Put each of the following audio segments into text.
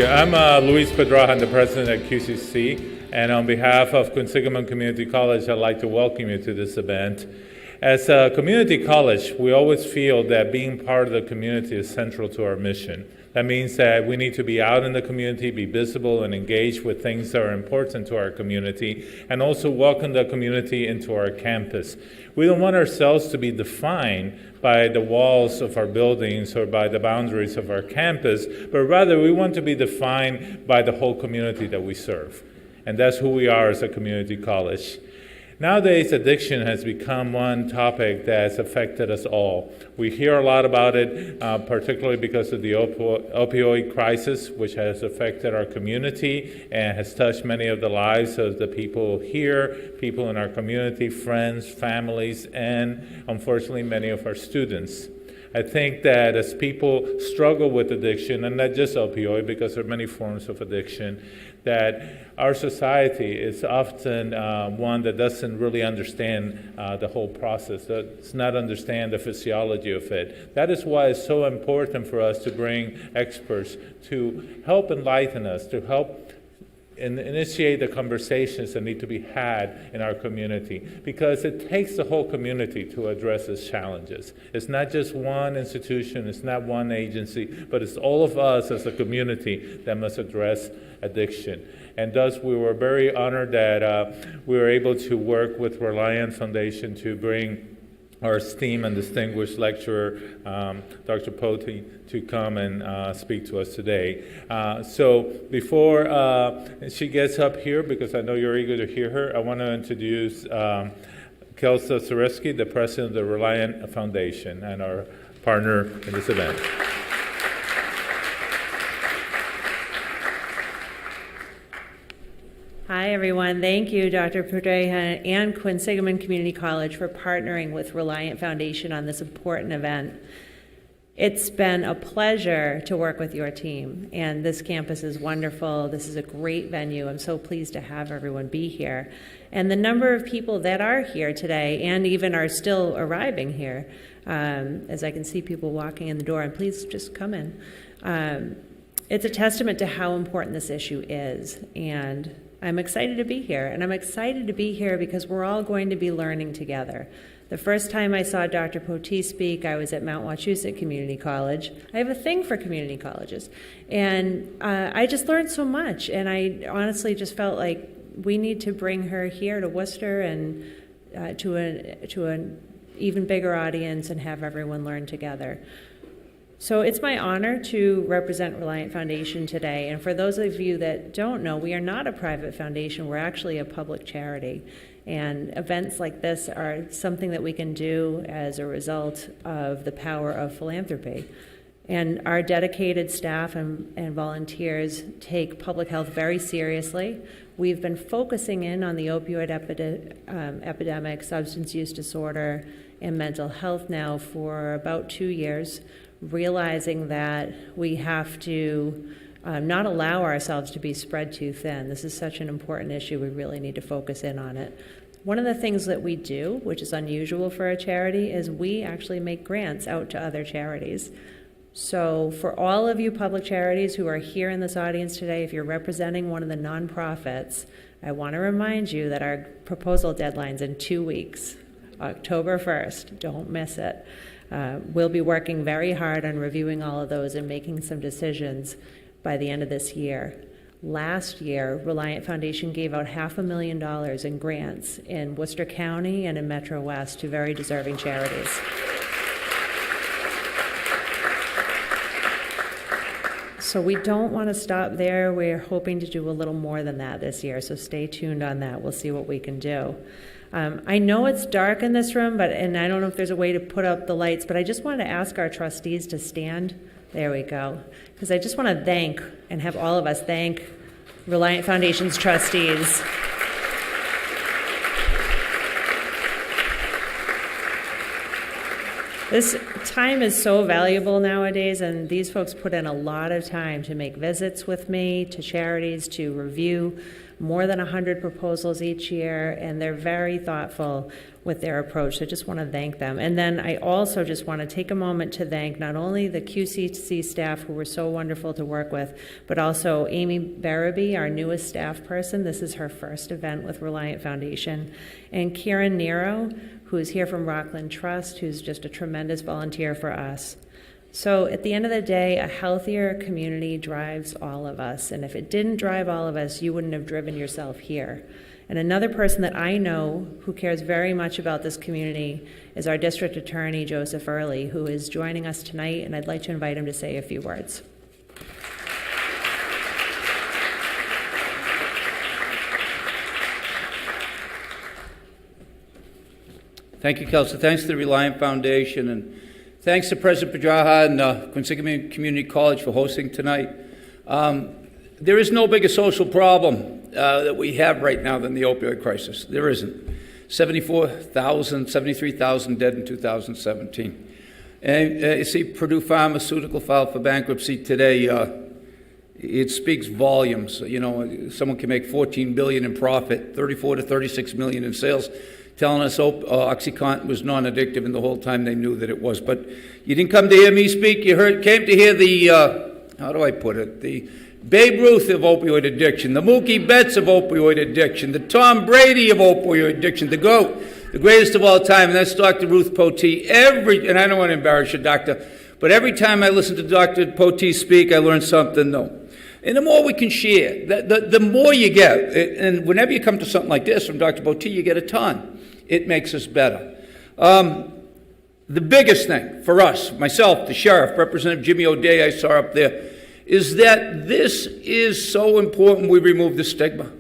Yeah, I'm Luis Pedraja. I'm the president at QCC, and on behalf of Quinsigamond Community College, I'd like to welcome you to this event. As a community college, we always feel that being part of the community is central to our mission. That means that we need to be out in the community, be visible, and engage with things that are important to our community, and also welcome the community into our campus. We don't want ourselves to be defined by the walls of our buildings or by the boundaries of our campus, but rather we want to be defined by the whole community that we serve. And that's who we are as a community college. Nowadays, addiction has become one topic that has affected us all. We hear a lot about it, particularly because of the opioid crisis, which has affected our community and has touched many of the lives of the people here, people in our community, friends, families, and unfortunately, many of our students. I think that as people struggle with addiction, and not just opioid, because there are many forms of addiction, that our society is often one that doesn't really understand the whole process, does not understand the physiology of it. That is why it's so important for us to bring experts to help enlighten us, to help initiate the conversations that need to be had in our community, because it takes the whole community to address its challenges. It's not just one institution, it's not one agency, but it's all of us as a community that must address addiction. And thus, we were very honored that we were able to work with Reliant Foundation to bring our esteemed and distinguished lecturer, Dr. Potee, to come and speak to us today. So before she gets up here, because I know you're eager to hear her, I want to introduce Kelsa Zereski, the president of the Reliant Foundation and our partner in this event. Hi, everyone. Thank you, Dr. Pedraja and Quinsigamond Community College for partnering with Reliant Foundation on this important event. It's been a pleasure to work with your team, and this campus is wonderful. This is a great venue. I'm so pleased to have everyone be here. And the number of people that are here today and even are still arriving here, as I can see people walking in the door, and please just come in. It's a testament to how important this issue is, and I'm excited to be here, and I'm excited to be here because we're all going to be learning together. The first time I saw Dr. Potee speak, I was at Mount Wachusett Community College. I have a thing for community colleges, and I just learned so much, and I honestly just felt like we need to bring her here to Worcester and to an even bigger audience and have everyone learn together. So it's my honor to represent Reliant Foundation today. And for those of you that don't know, we are not a private foundation. We're actually a public charity. And events like this are something that we can do as a result of the power of philanthropy. And our dedicated staff and volunteers take public health very seriously. We've been focusing in on the opioid epidemic, substance use disorder, and mental health now for about 2 years, realizing that we have to not allow ourselves to be spread too thin. This is such an important issue. We really need to focus in on it. One of the things that we do, which is unusual for a charity, is we actually make grants out to other charities. So for all of you public charities who are here in this audience today, if you're representing one of the nonprofits, I want to remind you that our proposal deadline's in 2 weeks, October 1st. Don't miss it. We'll be working very hard on reviewing all of those and making some decisions by the end of this year. Last year, Reliant Foundation gave out $500,000 in grants in Worcester County and in Metro West to very deserving charities. So we don't want to stop there. We're hoping to do a little more than that this year, so stay tuned on that. We'll see what we can do. I know it's dark in this room, and I don't know if there's a way to put up the lights, but I just wanted to ask our trustees to stand. There we go. Because I just want to thank and have all of us thank Reliant Foundation's trustees. This time is so valuable nowadays, and these folks put in a lot of time to make visits with me, to charities, to review more than 100 proposals each year, and they're very thoughtful. with their approach. So I just want to thank them. And then I also just want to take a moment to thank not only the QCC staff, who were so wonderful to work with, but also Amy Barabee, our newest staff person. This is her first event with Reliant Foundation. And Kieran Nero, who is here from Rockland Trust, who's just a tremendous volunteer for us. So at the end of the day, a healthier community drives all of us. And if it didn't drive all of us, you wouldn't have driven yourself here. And another person that I know who cares very much about this community is our district attorney, Joseph Early, who is joining us tonight, and I'd like to invite him to say a few words. Thank you, Kelsa. Thanks to the Reliant Foundation, and thanks to President Pedraja and Quinsigamond Community College for hosting tonight. There is no bigger social problem that we have right now than the opioid crisis. There isn't. 73,000 dead in 2017. And you see, Purdue Pharmaceutical filed for bankruptcy today. It speaks volumes. You know, someone can make $14 billion in profit, 34 to 36 million in sales, telling us OxyContin was non-addictive, and the whole time they knew that it was. But you didn't come to hear me speak. You came to hear the, how do I put it, the Babe Ruth of opioid addiction, the Mookie Betts of opioid addiction, the Tom Brady of opioid addiction, the GOAT, the greatest of all time, and that's Dr. Ruth Potee. And I don't want to embarrass you, doctor, but every time I listen to Dr. Potee speak, I learn something new. And the more we can share, the more you get. And whenever you come to something like this from Dr. Potee, you get a ton. It makes us better. The biggest thing for us, myself, the sheriff, Representative Jimmy O'Day, I saw up there, is that this is so important we remove the stigma.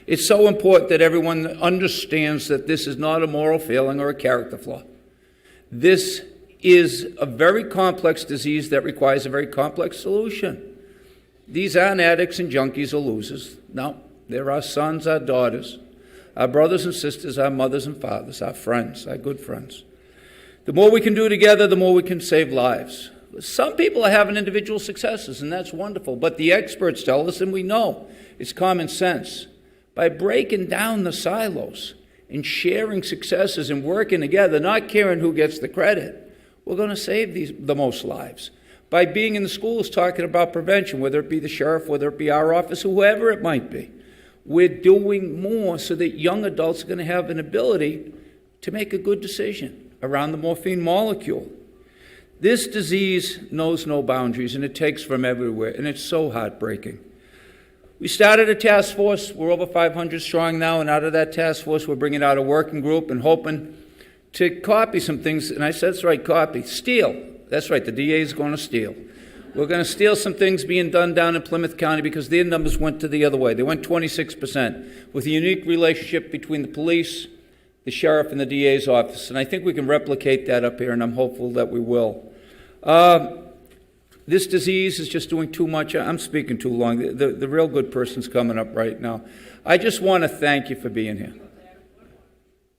It's so important that everyone understands that this is not a moral failing or a character flaw. This is a very complex disease that requires a very complex solution. These aren't addicts and junkies or losers. No, they're our sons, our daughters, our brothers and sisters, our mothers and fathers, our friends, our good friends. The more we can do together, the more we can save lives. Some people are having individual successes, and that's wonderful, but the experts tell us, and we know, it's common sense. By breaking down the silos and sharing successes and working together, not caring who gets the credit, we're going to save the most lives. By being in the schools talking about prevention, whether it be the sheriff, whether it be our office, whoever it might be, we're doing more so that young adults are going to have an ability to make a good decision around the morphine molecule. This disease knows no boundaries, and it takes from everywhere, and it's so heartbreaking. We started a task force. We're over 500 strong now, and out of that task force, we're bringing out a working group and hoping to copy some things. And I said, that's right, copy. Steal. That's right, the DA is going to steal. We're going to steal some things being done down in Plymouth County because their numbers went to the other way. They went 26%, with a unique relationship between the police, the sheriff, and the DA's office. And I think we can replicate that up here, and I'm hopeful that we will. This disease is just doing too much. I'm speaking too long. The real good person's coming up right now. I just want to thank you for being here.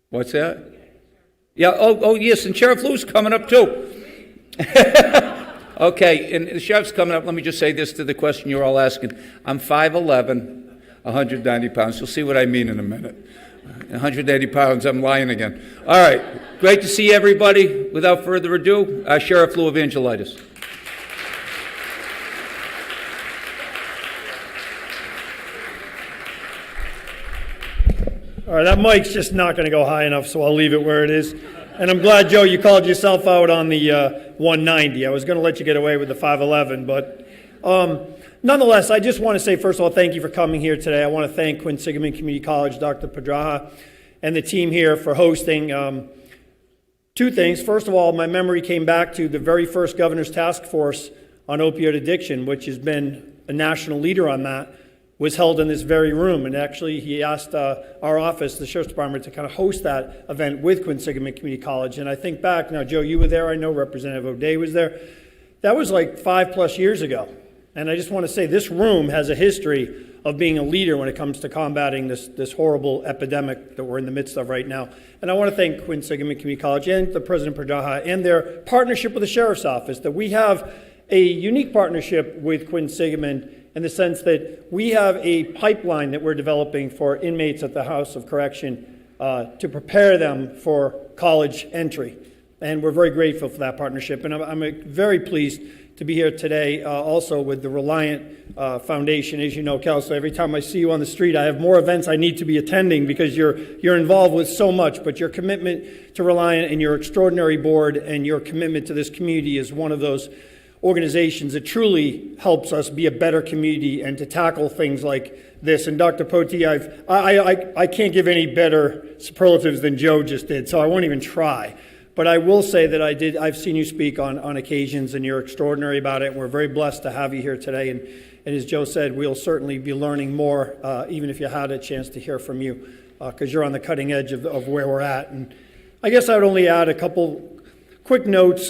What's that? Yeah, oh yes, and Sheriff Lew's coming up too. Okay, and the sheriff's coming up. Let me just say this to the question you're all asking. I'm 5'11", 190 pounds. You'll see what I mean in a minute. 180 pounds, I'm lying again. All right, great to see everybody. Without further ado, Sheriff Lew Evandelidis. All right, that mic's just not going to go high enough, so I'll leave it where it is. And I'm glad, Joe, you called yourself out on the 190. I was going to let you get away with the 5'11", but nonetheless, I just want to say, first of all, thank you for coming here today. I want to thank Quinsigamond Community College, Dr. Pedraja, and the team here for hosting. Two things. First of all, my memory came back to the very first Governor's Task Force on Opioid Addiction, which has been a national leader on that, was held in this very room. And actually, he asked our office, the Sheriff's Department, to kind of host that event with Quinsigamond Community College. And I think back, now, Joe, you were there. I know Representative O'Day was there. That was like 5+ years ago. And I just want to say this room has a history of being a leader when it comes to combating this horrible epidemic that we're in the midst of right now. And I want to thank Quinsigamond Community College and the President Pedraja and their partnership with the Sheriff's Office, that we have a unique partnership with Quinsigamond in the sense that we have a pipeline that we're developing for inmates at the House of Correction to prepare them for college entry. And we're very grateful for that partnership. And I'm very pleased to be here today also with the Reliant Foundation. As you know, Kelsa, every time I see you on the street, I have more events I need to be attending because you're involved with so much. But your commitment to Reliant and your extraordinary board and your commitment to this community is one of those organizations that truly helps us be a better community and to tackle things like this. And Dr. Potee, I can't give any better superlatives than Joe just did, so I won't even try. But I will say that I've seen you speak on occasions, and you're extraordinary about it, and we're very blessed to have you here today. And as Joe said, we'll certainly be learning more, even if you had a chance to hear from you, because you're on the cutting edge of where we're at. And I guess I would only add a couple quick notes.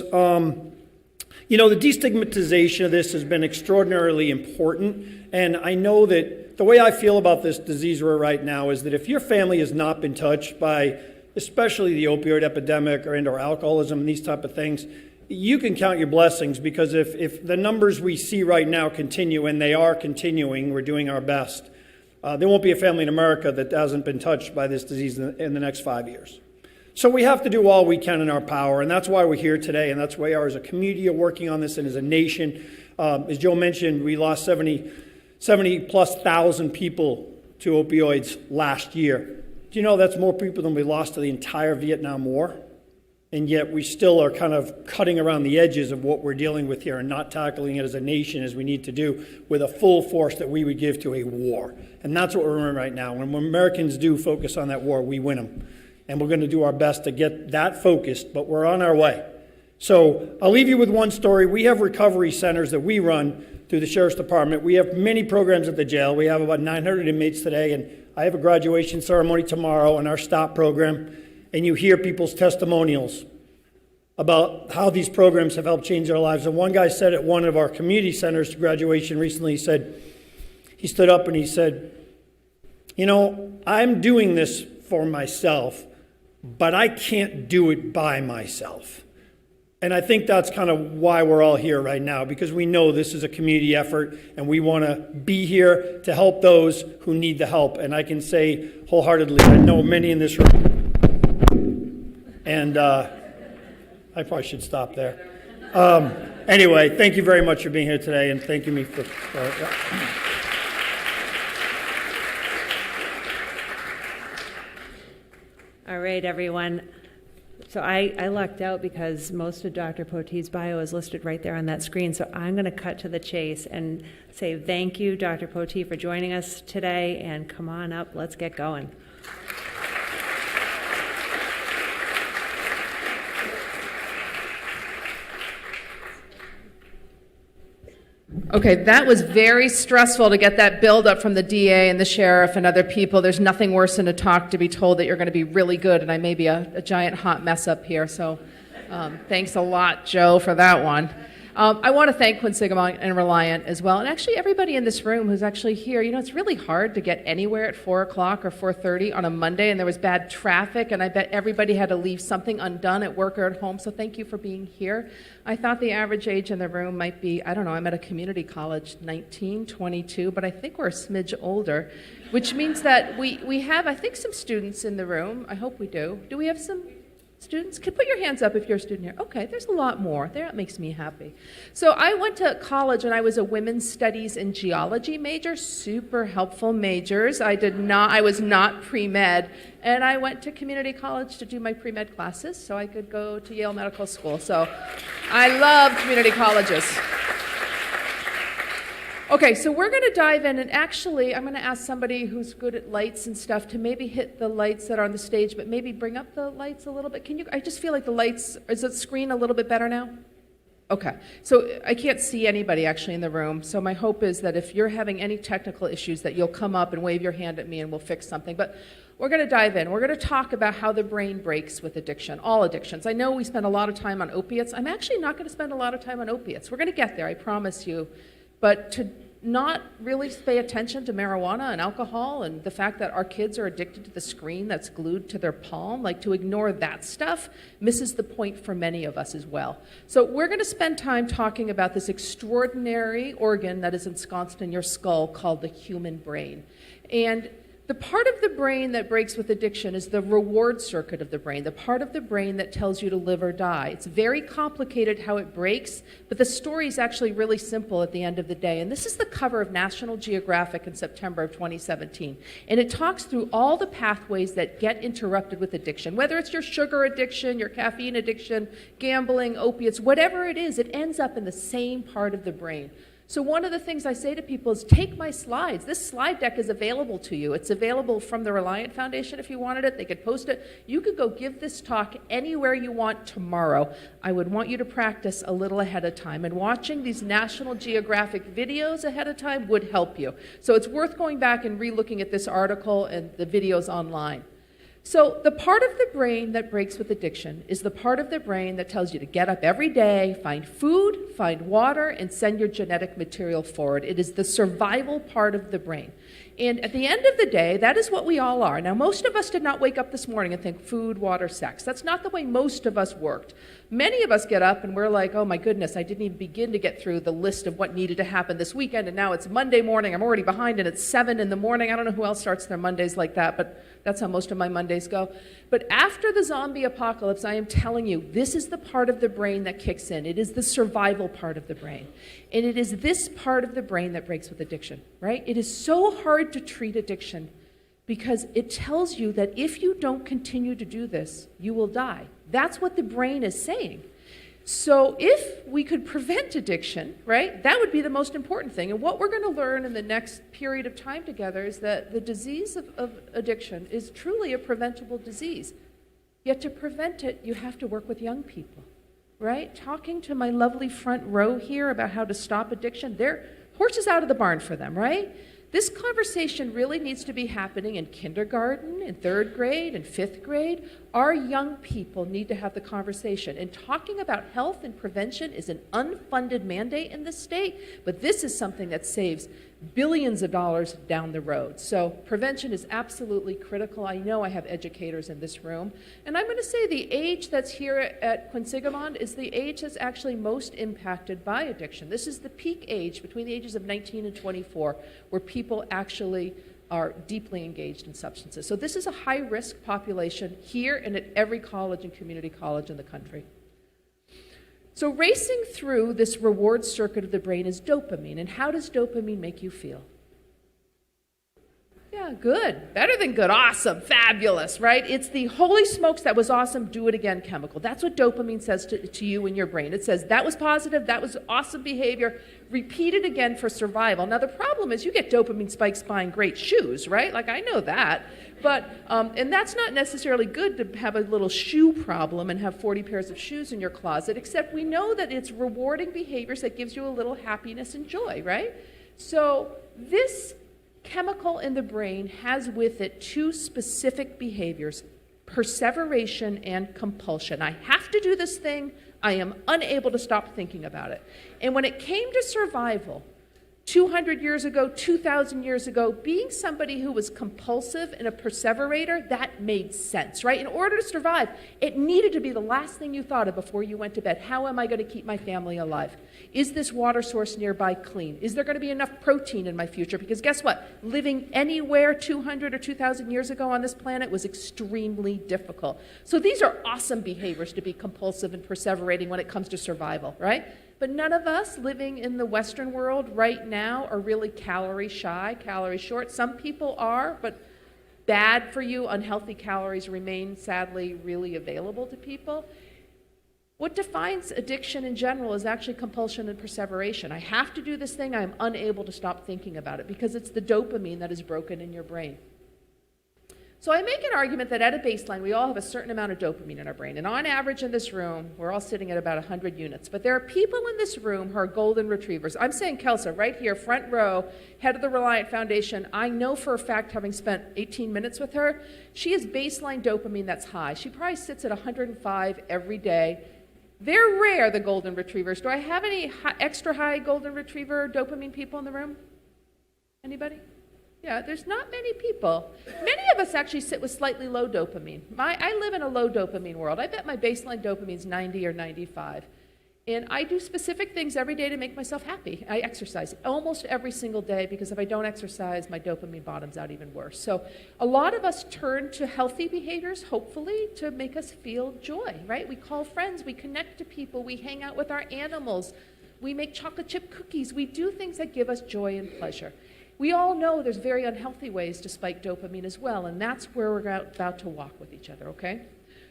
You know, the destigmatization of this has been extraordinarily important, and I know that the way I feel about this disease right now is that if your family has not been touched by especially the opioid epidemic or alcoholism and these type of things, you can count your blessings, because if the numbers we see right now continue, and they are continuing, we're doing our best, there won't be a family in America that hasn't been touched by this disease in the next 5 years. So we have to do all we can in our power, and that's why we're here today, and that's why we are as a community are working on this and as a nation. As Joe mentioned, we lost 70+ thousand people to opioids last year. Do you know that's more people than we lost to the entire Vietnam War? And yet we still are kind of cutting around the edges of what we're dealing with here and not tackling it as a nation as we need to do with a full force that we would give to a war. And that's what we're in right now. When Americans do focus on that war, we win them. And we're going to do our best to get that focused, but we're on our way. So I'll leave you with one story. We have recovery centers that we run through the Sheriff's Department. We have many programs at the jail. We have about 900 inmates today, and I have a graduation ceremony tomorrow in our STOP program, and you hear people's testimonials about how these programs have helped change their lives. And one guy said at one of our community centers graduation recently, he stood up and he said, you know, I'm doing this for myself, but I can't do it by myself. And I think that's kind of why we're all here right now, because we know this is a community effort and we want to be here to help those who need the help. And I can say wholeheartedly, I know many in this room. And I probably should stop there. Anyway, thank you very much for being here today, and thank you for All right, everyone. So I lucked out because most of Dr. Potee's bio is listed right there on that screen. So I'm going to cut to the chase and say thank you, Dr. Potee, for joining us today. And come on up, let's get going. Okay, that was very stressful to get that build-up from the DA and the sheriff and other people. There's nothing worse than to be told that you're going to be really good, and I may be a giant hot mess up here. So thanks a lot, Joe, for that one. I want to thank Quinsigamond and Reliant as well, and actually everybody in this room who's actually here. You know, it's really hard to get anywhere at 4 o'clock or 4:30 on a Monday, and there was bad traffic, and I bet everybody had to leave something undone at work or at home, so thank you for being here. I thought the average age in the room might be, I don't know, I'm at a community college, 19, 22, but I think we're a smidge older, which means that we have, I think, some students in the room. I hope we do. Do we have some students? Can put your hands up if you're a student here. Okay, there's a lot more. That makes me happy. So I went to college and I was a women's studies and geology major, super helpful majors. I was not pre-med, and I went to community college to do my pre-med classes so I could go to Yale Medical School. So I love community colleges. Okay, so we're going to dive in, and actually I'm going to ask somebody who's good at lights and stuff to maybe hit the lights that are on the stage, but maybe bring up the lights a little bit. I just feel like the lights, is the screen a little bit better now? Okay, so I can't see anybody actually in the room, so my hope is that if you're having any technical issues that you'll come up and wave your hand at me and we'll fix something. But we're going to dive in. We're going to talk about how the brain breaks with addiction, all addictions. I know we spend a lot of time on opiates. I'm actually not going to spend a lot of time on opiates. We're going to get there, I promise you. But to not really pay attention to marijuana and alcohol and the fact that our kids are addicted to the screen that's glued to their palm, like to ignore that stuff misses the point for many of us as well. So we're going to spend time talking about this extraordinary organ that is ensconced in your skull called the human brain. And The part of the brain that breaks with addiction is the reward circuit of the brain, the part of the brain that tells you to live or die. It's very complicated how it breaks, but the story is actually really simple at the end of the day. And this is the cover of National Geographic in September of 2017. And it talks through all the pathways that get interrupted with addiction, whether it's your sugar addiction, your caffeine addiction, gambling, opiates, whatever it is, it ends up in the same part of the brain. So one of the things I say to people is take my slides. This slide deck is available to you. It's available from the Reliant Foundation if you wanted it. They could post it. You could go give this talk anywhere you want tomorrow. I would want you to practice a little ahead of time. And watching these National Geographic videos ahead of time would help you. So it's worth going back and re-looking at this article and the videos online. So the part of the brain that breaks with addiction is the part of the brain that tells you to get up every day, find food, find water, and send your genetic material forward. It is the survival part of the brain. And at the end of the day, that is what we all are. Now, most of us did not wake up this morning and think food, water, sex. That's not the way most of us worked. Many of us get up and we're like, oh my goodness, I didn't even begin to get through the list of what needed to happen this weekend, and now it's Monday morning. I'm already behind and it's 7 in the morning. I don't know who else starts their Mondays like that, but that's how most of my Mondays go. But after the zombie apocalypse, I am telling you, this is the part of the brain that kicks in. It is the survival part of the brain. And it is this part of the brain that breaks with addiction, right? It is so hard to treat addiction because it tells you that if you don't continue to do this, you will die. That's what the brain is saying. So if we could prevent addiction, right, that would be the most important thing. And what we're going to learn in the next period of time together is that the disease of addiction is truly a preventable disease. Yet to prevent it, you have to work with young people, right? Talking to my lovely front row here about how to stop addiction, they're horses out of the barn for them, right? This conversation really needs to be happening in kindergarten, in 3rd grade, and 5th grade. Our young people need to have the conversation. And talking about health and prevention is an unfunded mandate in this state, but this is something that saves billions of dollars down the road. So prevention is absolutely critical. I know I have educators in this room. And I'm going to say the age that's here at Quinsigamond is the age that's actually most impacted by addiction. This is the peak age between the ages of 19 and 24 where people actually are deeply engaged in substances. So this is a high-risk population here and at every college and community college in the country. So racing through this reward circuit of the brain is dopamine. And how does dopamine make you feel? Yeah, good. Better than good. Awesome. Fabulous, right? It's the holy smokes, that was awesome, do it again chemical. That's what dopamine says to you in your brain. It says, that was positive, that was awesome behavior, repeat it again for survival. Now, the problem is you get dopamine spikes buying great shoes, right? Like, I know that. But, and that's not necessarily good to have a little shoe problem and have 40 pairs of shoes in your closet, except we know that it's rewarding behaviors that gives you a little happiness and joy, right? So this chemical in the brain has with it 2 specific behaviors, perseveration and compulsion. I have to do this thing. I am unable to stop thinking about it. And when it came to survival, 200 years ago, 2,000 years ago, being somebody who was compulsive and a perseverator, that made sense, right? In order to survive, it needed to be the last thing you thought of before you went to bed. How am I going to keep my family alive? Is this water source nearby clean? Is there going to be enough protein in my future? Because guess what? Living anywhere 200 or 2,000 years ago on this planet was extremely difficult. So these are awesome behaviors to be compulsive and perseverating when it comes to survival, right? But none of us living in the Western world right now are really calorie shy, calorie short. Some people are, but bad for you, unhealthy calories remain sadly really available to people. What defines addiction in general is actually compulsion and perseveration. I have to do this thing, I'm unable to stop thinking about it because it's the dopamine that is broken in your brain. So I make an argument that at a baseline, we all have a certain amount of dopamine in our brain. And on average in this room, we're all sitting at about 100 units. But there are people in this room who are golden retrievers. I'm saying Kelsa, right here, front row, head of the Reliant Foundation. I know for a fact, having spent 18 minutes with her, she has baseline dopamine that's high. She probably sits at 105 every day. They're rare, the golden retrievers. Do I have any extra high golden retriever dopamine people in the room? Anybody? Yeah, there's not many people. Many of us actually sit with slightly low dopamine. I live in a low dopamine world. I bet my baseline dopamine is 90 or 95. And I do specific things every day to make myself happy. I exercise almost every single day because if I don't exercise, my dopamine bottoms out even worse. So a lot of us turn to healthy behaviors, hopefully, to make us feel joy, right? We call friends, we connect to people, we hang out with our animals, we make chocolate chip cookies, we do things that give us joy and pleasure. We all know there's very unhealthy ways to spike dopamine as well, and that's where we're about to walk with each other, okay?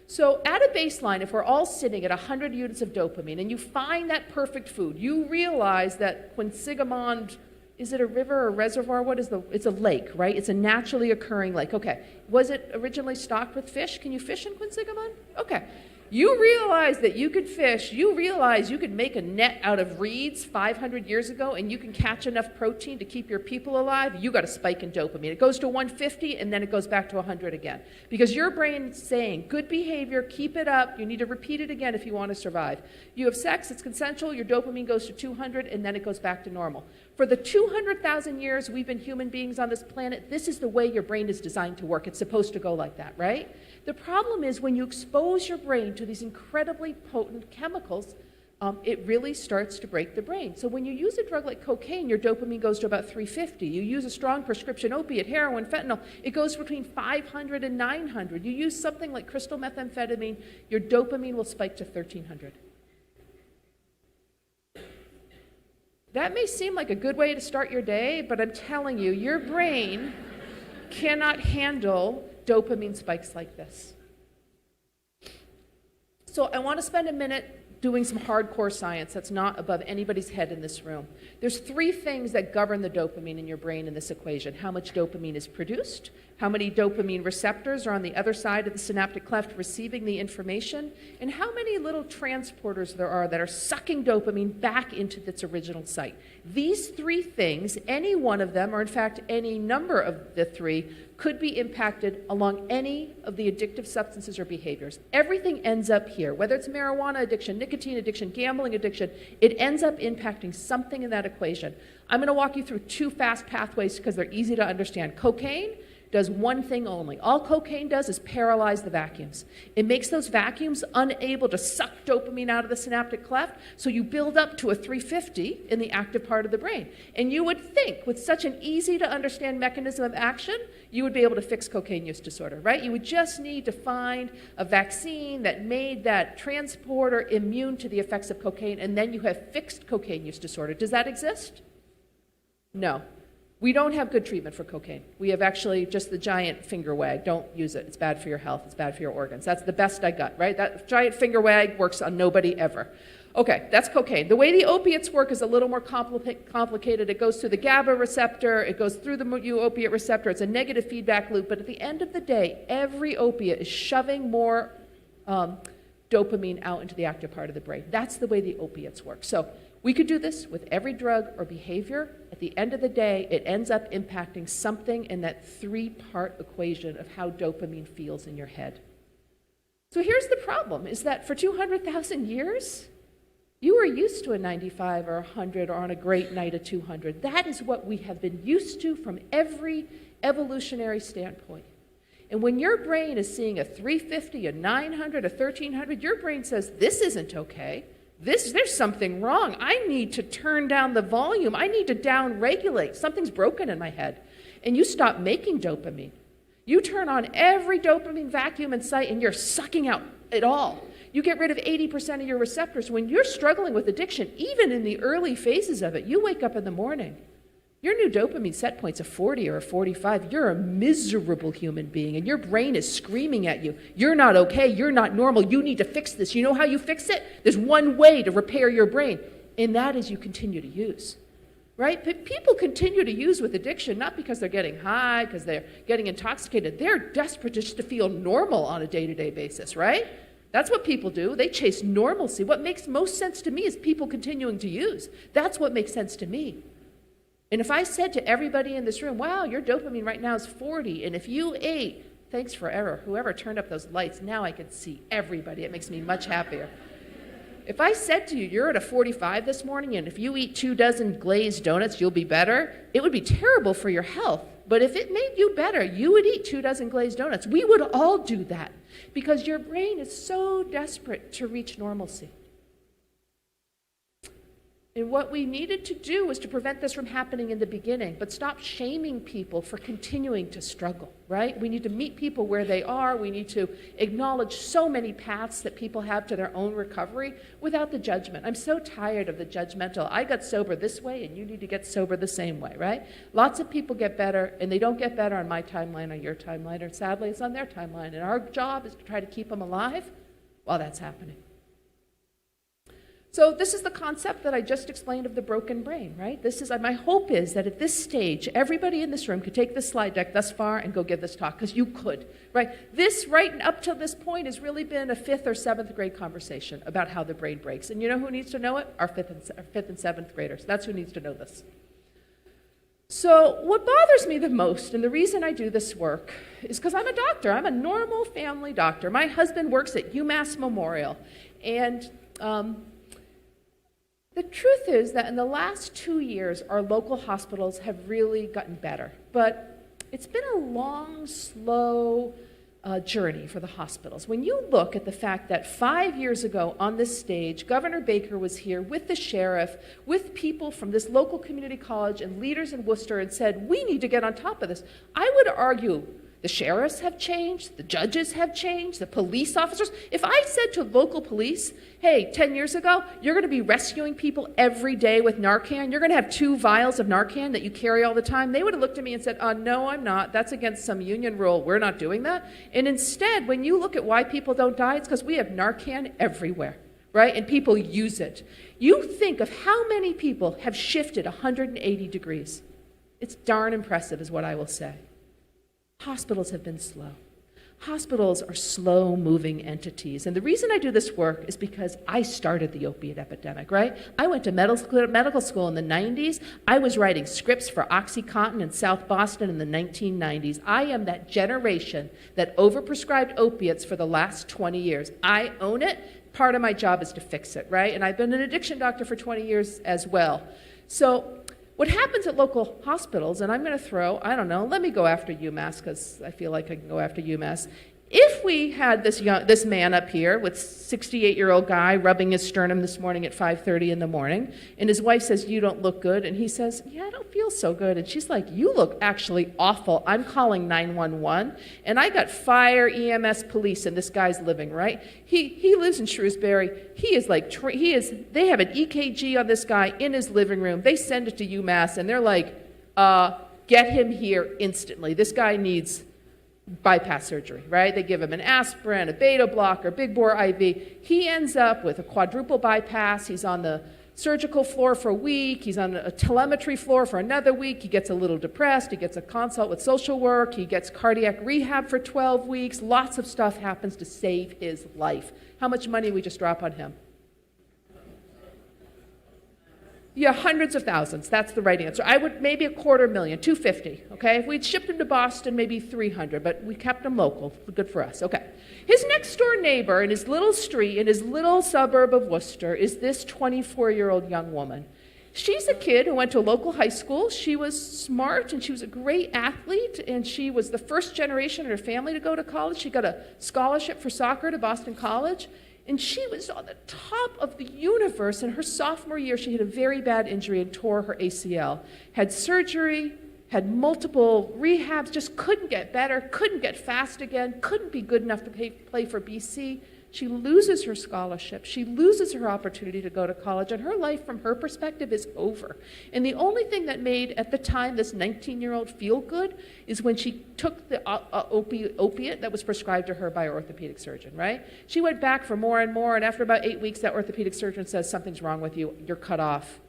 So at a baseline, if we're all sitting at 100 units of dopamine and you find that perfect food, you realize that Quinsigamond, is it a river or a reservoir? It's a lake, right? It's a naturally occurring lake. Okay. Was it originally stocked with fish? Can you fish in Quinsigamond? Okay. You realize that you could fish, you realize you could make a net out of reeds 500 years ago and you can catch enough protein to keep your people alive, you got a spike in dopamine. It goes to 150 and then it goes back to 100 again. Because your brain is saying, good behavior, keep it up, you need to repeat it again if you want to survive. You have sex, it's consensual, your dopamine goes to 200 and then it goes back to normal. For the 200,000 years we've been human beings on this planet, this is the way your brain is designed to work. It's supposed to go like that, right? The problem is when you expose your brain to these incredibly potent chemicals, it really starts to break the brain. So when you use a drug like cocaine, your dopamine goes to about 350. You use a strong prescription opiate, heroin, fentanyl, it goes between 500 and 900. You use something like crystal methamphetamine, your dopamine will spike to 1300. That may seem like a good way to start your day, but I'm telling you, your brain cannot handle dopamine spikes like this. So I want to spend a minute doing some hardcore science that's not above anybody's head in this room. There's 3 things that govern the dopamine in your brain in this equation. How much dopamine is produced, how many dopamine receptors are on the other side of the synaptic cleft receiving the information, and how many little transporters there are that are sucking dopamine back into its original site. These 3 things, any one of them, or in fact any number of the 3, could be impacted along any of the addictive substances or behaviors. Everything ends up here, whether it's marijuana addiction, nicotine addiction, gambling addiction, it ends up impacting something in that equation. I'm going to walk you through 2 fast pathways because they're easy to understand. Cocaine does one thing only. All cocaine does is paralyze the vacuums. It makes those vacuums unable to suck dopamine out of the synaptic cleft, so you build up to a 350 in the active part of the brain. And you would think, with such an easy-to-understand mechanism of action, you would be able to fix cocaine use disorder, right? You would just need to find a vaccine that made that transporter immune to the effects of cocaine, and then you have fixed cocaine use disorder. Does that exist? No. We don't have good treatment for cocaine. We have actually just the giant finger wag. Don't use it. It's bad for your health. It's bad for your organs. That's the best I got, right? That giant finger wag works on nobody ever. Okay, that's cocaine. The way the opiates work is a little more complicated. It goes through the GABA receptor. It goes through the mu-opiate receptor. It's a negative feedback loop. But at the end of the day, every opiate is shoving more dopamine out into the active part of the brain. That's the way the opiates work. So we could do this with every drug or behavior. At the end of the day, it ends up impacting something in that 3-part equation of how dopamine feels in your head. So here's the problem, is that for 200,000 years, you were used to a 95 or 100 or on a great night a 200. That is what we have been used to from every evolutionary standpoint. And when your brain is seeing a 350, a 900, a 1300, your brain says, this isn't okay. There's something wrong. I need to turn down the volume. I need to down-regulate. Something's broken in my head. And you stop making dopamine. You turn on every dopamine vacuum in sight and you're sucking out it all. You get rid of 80% of your receptors. When you're struggling with addiction, even in the early phases of it, you wake up in the morning. Your new dopamine set point's a 40 or a 45. You're a miserable human being, and your brain is screaming at you. You're not okay. You're not normal. You need to fix this. You know how you fix it? There's one way to repair your brain, and that is you continue to use. Right? But people continue to use with addiction, not because they're getting high, because they're getting intoxicated. They're desperate just to feel normal on a day-to-day basis, right? That's what people do. They chase normalcy. What makes most sense to me is people continuing to use. That's what makes sense to me. And if I said to everybody in this room, wow, your dopamine right now is 40, and if you ate, thanks forever, whoever turned up those lights, now I can see everybody. It makes me much happier. If I said to you, you're at a 45 this morning, and if you eat 2 dozen glazed donuts, you'll be better, it would be terrible for your health. But if it made you better, you would eat 2 dozen glazed donuts. We would all do that because your brain is so desperate to reach normalcy. And what we needed to do was to prevent this from happening in the beginning, but stop shaming people for continuing to struggle, right? We need to meet people where they are. We need to acknowledge so many paths that people have to their own recovery without the judgment. I'm so tired of the judgmental, I got sober this way and you need to get sober the same way, right? Lots of people get better and they don't get better on my timeline or your timeline, or sadly it's on their timeline. And our job is to try to keep them alive while that's happening. So this is the concept that I just explained of the broken brain, right? This is, my hope is that at this stage, everybody in this room could take this slide deck thus far and go give this talk, because you could, right? This, right up till this point, has really been a 5th or 7th grade conversation about how the brain breaks. And you know who needs to know it? Our 5th and 7th graders. That's who needs to know this. So what bothers me the most, and the reason I do this work, is because I'm a doctor. I'm a normal family doctor. My husband works at UMass Memorial, and the truth is that in the last 2 years, our local hospitals have really gotten better. But it's been a long, slow journey for the hospitals. When you look at the fact that 5 years ago on this stage, Governor Baker was here with the sheriff, with people from this local community college and leaders in Worcester, and said, we need to get on top of this. I would argue the sheriffs have changed, the judges have changed, the police officers. If I said to local police, hey, 10 years ago, you're going to be rescuing people every day with Narcan, you're going to have 2 vials of Narcan that you carry all the time, they would have looked at me and said, no, I'm not. That's against some union rule. We're not doing that. And instead, when you look at why people don't die, it's because we have Narcan everywhere, right? And people use it. You think of how many people have shifted 180 degrees. It's darn impressive, is what I will say. Hospitals have been slow. Hospitals are slow-moving entities. And the reason I do this work is because I started the opiate epidemic, right? I went to medical school in the 90s. I was writing scripts for OxyContin in South Boston in the 1990s. I am that generation that overprescribed opiates for the last 20 years. I own it. Part of my job is to fix it, right? And I've been an addiction doctor for 20 years as well. So what happens at local hospitals, and I'm going to throw, I don't know, let me go after UMass because I feel like I can go after UMass. If we had this man up here with 68-year-old guy rubbing his sternum this morning at 5:30 in the morning, and his wife says, you don't look good, and he says, yeah, I don't feel so good, and she's like, you look actually awful. I'm calling 911, and I got fire, EMS, police in this guy's living, right? He lives in Shrewsbury. They have an EKG on this guy in his living room. They send it to UMass, and they're like, get him here instantly. This guy needs bypass surgery, right? They give him an aspirin, a beta blocker, big bore IV. He ends up with a quadruple bypass. He's on the surgical floor for a week. He's on a telemetry floor for another week. He gets a little depressed. He gets a consult with social work. He gets cardiac rehab for 12 weeks. Lots of stuff happens to save his life. How much money we just drop on him? Yeah, hundreds of thousands. That's the right answer. I would maybe $250,000, $250,000, okay? If we'd shipped him to Boston, maybe $300,000, but we kept him local. Good for us, okay. His next door neighbor in his little street, in his little suburb of Worcester, is this 24-year-old young woman. She's a kid who went to a local high school. She was smart, and she was a great athlete, and she was the first generation in her family to go to college. She got a scholarship for soccer to Boston College. And she was on the top of the universe. In her sophomore year, she had a very bad injury and tore her ACL. Had surgery, had multiple rehabs, just couldn't get better, couldn't get fast again, couldn't be good enough to play for BC. She loses her scholarship. She loses her opportunity to go to college, and her life, from her perspective, is over. And the only thing that made, at the time, this 19-year-old feel good is when she took the opiate that was prescribed to her by an orthopedic surgeon, right? She went back for more and more, and after about 8 weeks, that orthopedic surgeon says, something's wrong with you. You're cut off.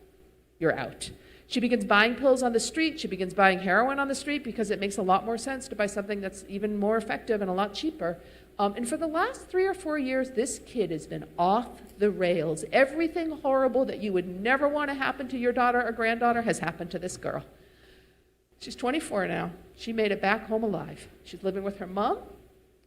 You're out. She begins buying pills on the street. She begins buying heroin on the street because it makes a lot more sense to buy something that's even more effective and a lot cheaper. And for the last 3 or 4 years, this kid has been off the rails. Everything horrible that you would never want to happen to your daughter or granddaughter has happened to this girl. She's 24 now. She made it back home alive. She's living with her mom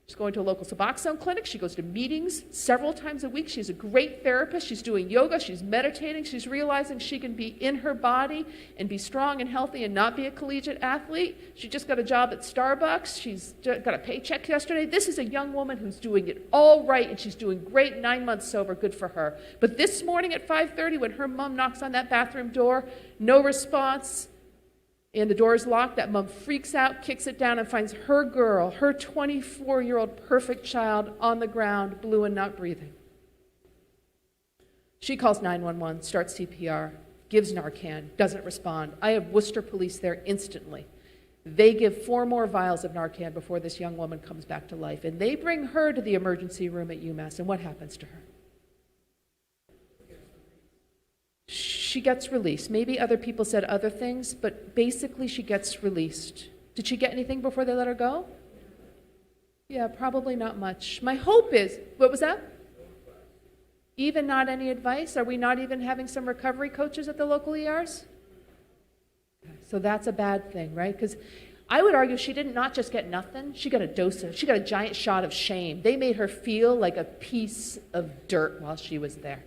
She's going to a local Suboxone clinic. She goes to meetings several times a week. She's a great therapist. She's doing yoga. She's meditating. She's realizing she can be in her body and be strong and healthy and not be a collegiate athlete. She just got a job at Starbucks. She's got a paycheck yesterday. This is a young woman who's doing it all right, and she's doing great, 9 months sober. Good for her. But this morning at 5:30, when her mom knocks on that bathroom door, no response, and the door is locked, that mom freaks out, kicks it down, and finds her girl, her 24-year-old perfect child, on the ground, blue and not breathing. She calls 911, starts CPR, gives Narcan, doesn't respond. I have Worcester police there instantly. They give 4 more vials of Narcan before this young woman comes back to life, and they bring her to the emergency room at UMass, and what happens to her? She gets released. Maybe other people said other things, but basically she gets released. Did she get anything before they let her go? Yeah, probably not much. My hope is, what was that? Even not any advice? Are we not even having some recovery coaches at the local ERs? So that's a bad thing, right? Because I would argue she did not just get nothing, she got a dose of, she got a giant shot of shame. They made her feel like a piece of dirt while she was there.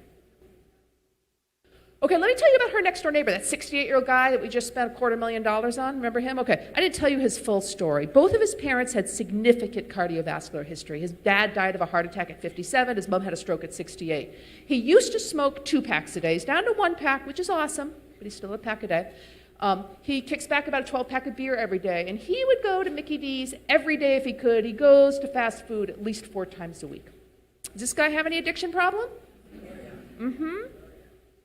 Okay, let me tell you about her next door neighbor, that 68-year-old guy that we just spent $250,000 on. Remember him? Okay, I didn't tell you his full story. Both of his parents had significant cardiovascular history. His dad died of a heart attack at 57. His mom had a stroke at 68. He used to smoke 2 packs a day. He's down to 1 pack, which is awesome, but he's still a pack a day. He kicks back about a 12-pack of beer every day, and he would go to Mickey D's every day if he could. He goes to fast food at least 4 times a week. Does this guy have any addiction problem? Mm-hmm.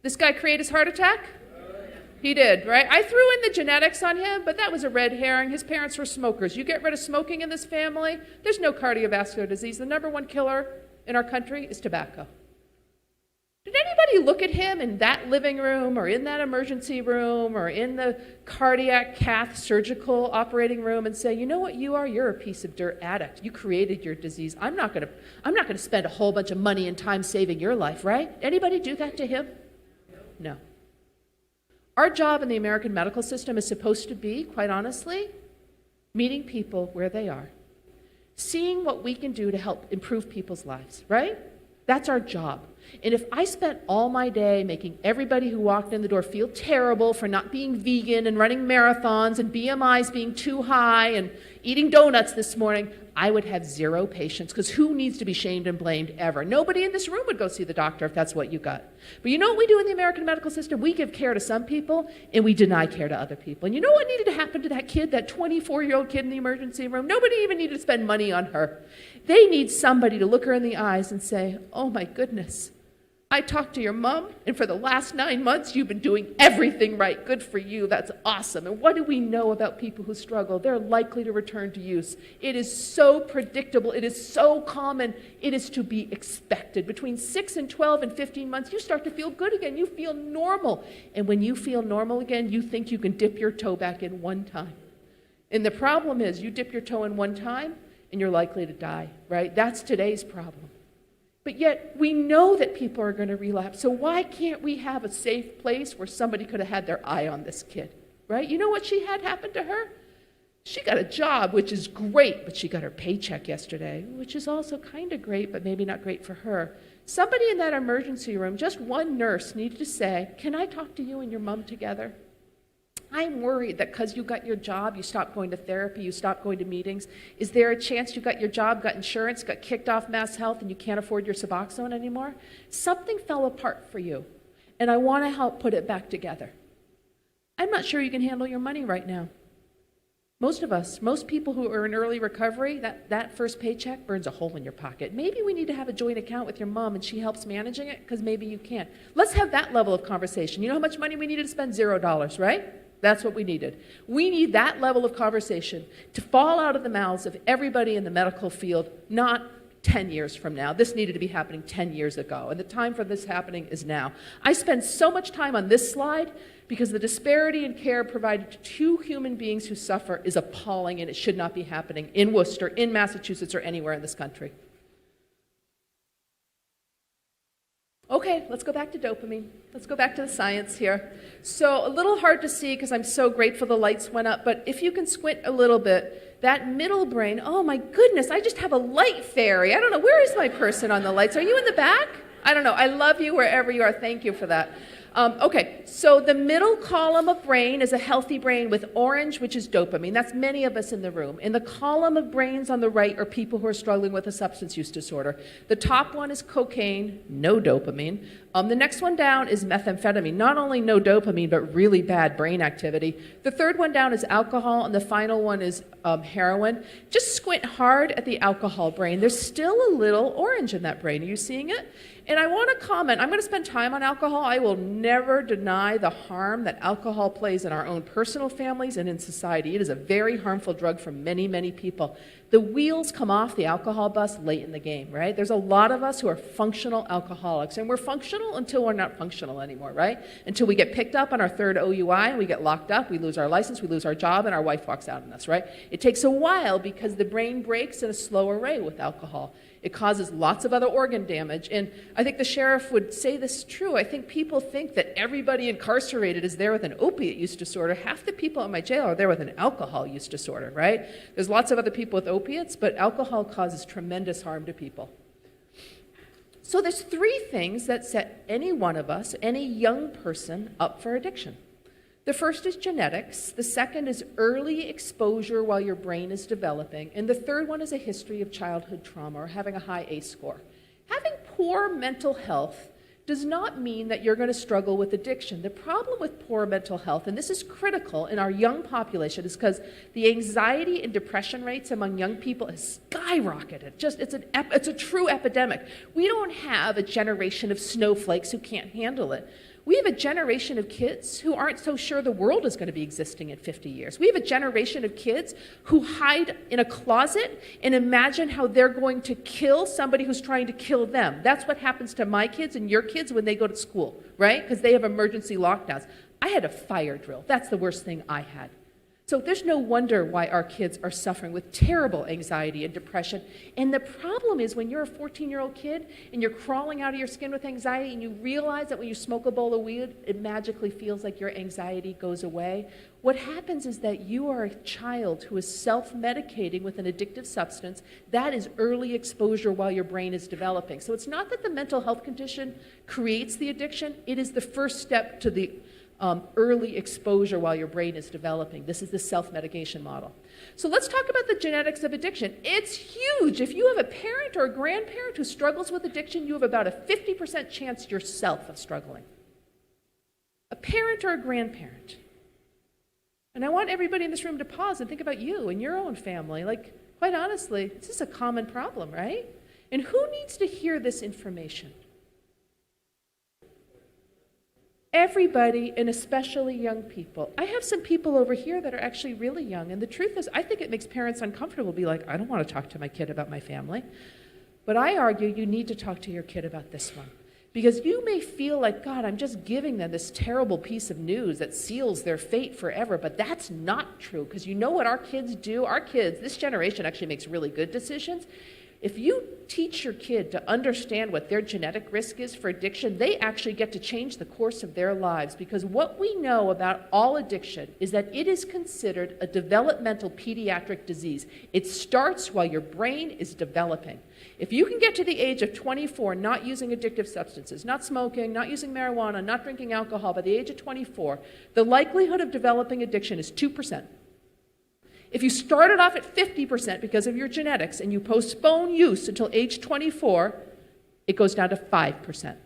This guy create his heart attack? He did, right? I threw in the genetics on him, but that was a red herring. His parents were smokers. You get rid of smoking in this family, there's no cardiovascular disease. The #1 killer in our country is tobacco. Did anybody look at him in that living room or in that emergency room or in the cardiac cath surgical operating room and say, you know what you are? You're a piece of dirt addict. You created your disease. I'm not going to spend a whole bunch of money and time saving your life, right? Anybody do that to him? No. Our job in the American medical system is supposed to be, quite honestly, meeting people where they are, seeing what we can do to help improve people's lives, right? That's our job. And if I spent all my day making everybody who walked in the door feel terrible for not being vegan and running marathons and BMIs being too high and eating donuts this morning, I would have 0 patients, because who needs to be shamed and blamed ever? Nobody in this room would go see the doctor if that's what you got. But you know what we do in the American medical system? We give care to some people and we deny care to other people. And you know what needed to happen to that kid, that 24-year-old kid in the emergency room? Nobody even needed to spend money on her. They need somebody to look her in the eyes and say, oh my goodness, I talked to your mom, and for the last 9 months, you've been doing everything right. Good for you. That's awesome. And what do we know about people who struggle? They're likely to return to use. It is so predictable. It is so common. It is to be expected. Between 6 and 12 and 15 months, you start to feel good again. You feel normal. And when you feel normal again, you think you can dip your toe back in 1 time. And the problem is you dip your toe in 1 time, and you're likely to die, right? That's today's problem. But yet, we know that people are going to relapse. So why can't we have a safe place where somebody could have had their eye on this kid, right? You know what she had happen to her? She got a job, which is great, but she got her paycheck yesterday, which is also kind of great, but maybe not great for her. Somebody in that emergency room, just one nurse, needed to say, can I talk to you and your mom together? I'm worried that because you got your job, you stopped going to therapy, you stopped going to meetings. Is there a chance you got your job, got insurance, got kicked off Mass Health, and you can't afford your Suboxone anymore? Something fell apart for you, and I want to help put it back together. I'm not sure you can handle your money right now. Most of us, most people who are in early recovery, that first paycheck burns a hole in your pocket. Maybe we need to have a joint account with your mom and she helps managing it, because maybe you can't. Let's have that level of conversation. You know how much money we needed to spend? $0, right? That's what we needed. We need that level of conversation to fall out of the mouths of everybody in the medical field, not 10 years from now. This needed to be happening 10 years ago, and the time for this happening is now. I spend so much time on this slide because the disparity in care provided to 2 human beings who suffer is appalling, and it should not be happening in Worcester, in Massachusetts, or anywhere in this country. Okay. Okay, let's go back to dopamine. Let's go back to the science here. So a little hard to see because I'm so grateful the lights went up, but if you can squint a little bit, that middle brain, oh my goodness, I just have a light fairy. I don't know, where is my person on the lights? Are you in the back? I don't know. I love you wherever you are. Thank you for that. Okay, so the middle column of brain is a healthy brain with orange, which is dopamine. That's many of us in the room. In the column of brains on the right are people who are struggling with a substance use disorder. The top one is cocaine, no dopamine. The next one down is methamphetamine. Not only no dopamine, but really bad brain activity. The third one down is alcohol, and the final one is heroin. Just squint hard at the alcohol brain. There's still a little orange in that brain. Are you seeing it? And I want to comment, I'm going to spend time on alcohol. I will never deny the harm that alcohol plays in our own personal families and in society. It is a very harmful drug for many, many people. The wheels come off the alcohol bus late in the game, right? There's a lot of us who are functional alcoholics, and we're functional until we're not functional anymore, right? Until we get picked up on our third OUI, and we get locked up, we lose our license, we lose our job, and our wife walks out on us, right? It takes a while because the brain breaks in a slower rate with alcohol. It causes lots of other organ damage. And I think the sheriff would say this is true. I think people think that everybody incarcerated is there with an opiate use disorder. Half the people in my jail are there with an alcohol use disorder, right? There's lots of other people with opiates, but alcohol causes tremendous harm to people. So there's three things that set any one of us, any young person, up for addiction. The first is genetics, the second is early exposure while your brain is developing, and the third one is a history of childhood trauma or having a high ACE score. Having poor mental health does not mean that you're going to struggle with addiction. The problem with poor mental health, and this is critical in our young population, is because the anxiety and depression rates among young people has skyrocketed. It's a true epidemic. We don't have a generation of snowflakes who can't handle it. We have a generation of kids who aren't so sure the world is going to be existing in 50 years. We have a generation of kids who hide in a closet and imagine how they're going to kill somebody who's trying to kill them. That's what happens to my kids and your kids when they go to school, right? Because they have emergency lockdowns. I had a fire drill. That's the worst thing I had. So there's no wonder why our kids are suffering with terrible anxiety and depression. And the problem is when you're a 14-year-old kid and you're crawling out of your skin with anxiety and you realize that when you smoke a bowl of weed, it magically feels like your anxiety goes away. What happens is that you are a child who is self-medicating with an addictive substance. That is early exposure while your brain is developing. So it's not that the mental health condition creates the addiction. It is the first step to the early exposure while your brain is developing. This is the self-medication model. So let's talk about the genetics of addiction. It's huge. If you have a parent or a grandparent who struggles with addiction, you have about a 50% chance yourself of struggling. A parent or a grandparent. And I want everybody in this room to pause and think about you and your own family. Like, quite honestly, this is a common problem, right? And who needs to hear this information? Everybody, and especially young people. I have some people over here that are actually really young, and the truth is, I think it makes parents uncomfortable to be like, I don't want to talk to my kid about my family. But I argue you need to talk to your kid about this one. Because you may feel like, God, I'm just giving them this terrible piece of news that seals their fate forever, but that's not true, because you know what our kids do? Our kids, this generation actually makes really good decisions. If you teach your kid to understand what their genetic risk is for addiction, they actually get to change the course of their lives, because what we know about all addiction is that it is considered a developmental pediatric disease. It starts while your brain is developing. If you can get to the age of 24 not using addictive substances, not smoking, not using marijuana, not drinking alcohol, by the age of 24, the likelihood of developing addiction is 2%. If you started off at 50% because of your genetics and you postpone use until age 24, it goes down to 5%.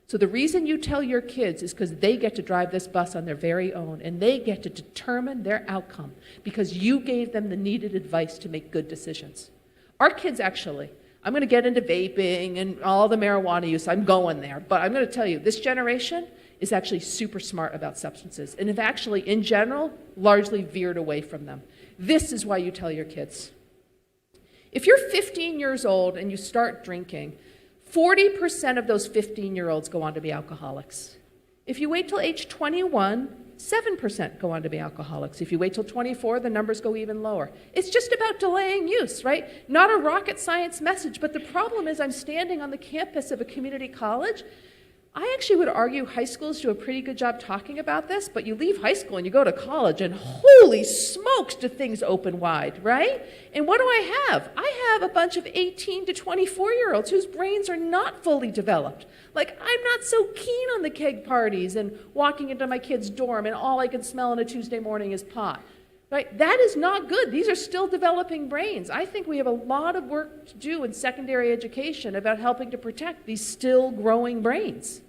So the reason you tell your kids is because they get to drive this bus on their very own, and they get to determine their outcome because you gave them the needed advice to make good decisions. Our kids actually, I'm going to get into vaping and all the marijuana use, I'm going there, but I'm going to tell you, this generation is actually super smart about substances and have actually, in general, largely veered away from them. This is why you tell your kids. If you're 15 years old and you start drinking, 40% of those 15-year-olds go on to be alcoholics. If you wait till age 21, 7% go on to be alcoholics. If you wait till 24, the numbers go even lower. It's just about delaying use, right? Not a rocket science message, but the problem is I'm standing on the campus of a community college. I actually would argue high schools do a pretty good job talking about this, but you leave high school and you go to college and holy smokes do things open wide, right? And what do I have? I have a bunch of 18 to 24-year-olds whose brains are not fully developed. Like, I'm not so keen on the keg parties and walking into my kid's dorm and all I can smell on a Tuesday morning is pot. Right? That is not good. These are still developing brains. I think we have a lot of work to do in secondary education about helping to protect these still growing brains.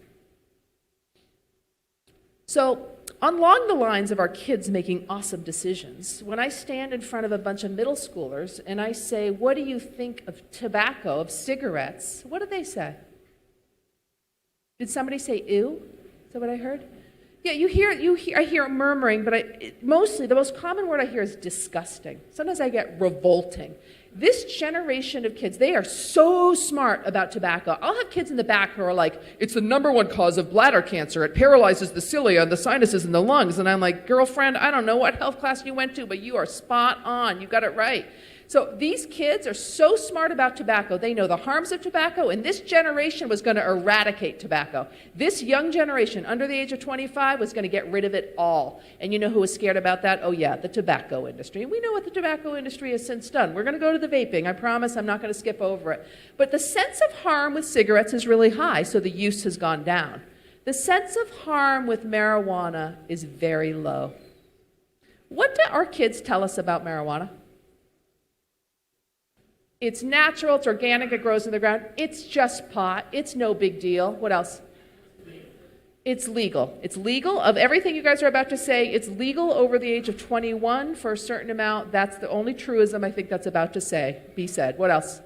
So, along the lines of our kids making awesome decisions, when I stand in front of a bunch of middle schoolers and I say, what do you think of tobacco, of cigarettes? What do they say? Did somebody say, ew? Is that what I heard? Yeah, I hear murmuring, but mostly the most common word I hear is disgusting. Sometimes I get revolting. This generation of kids, they are so smart about tobacco. I'll have kids in the back who are like, it's the #1 cause of bladder cancer. It paralyzes the cilia and the sinuses and the lungs. And I'm like, girlfriend, I don't know what health class you went to, but you are spot on. You got it right. So these kids are so smart about tobacco. They know the harms of tobacco, and this generation was going to eradicate tobacco. This young generation, under the age of 25, was going to get rid of it all. And you know who was scared about that? Oh, yeah, the tobacco industry. And we know what the tobacco industry has since done. We're going to go to the vaping. I promise I'm not going to skip over it. But the sense of harm with cigarettes is really high, so the use has gone down. The sense of harm with marijuana is very low. What do our kids tell us about marijuana? It's natural, it's organic, it grows in the ground. It's just pot. It's no big deal. What else? It's legal. It's legal. Of everything you guys are about to say, it's legal over the age of 21 for a certain amount. That's the only truism I think that's about to be said. What else?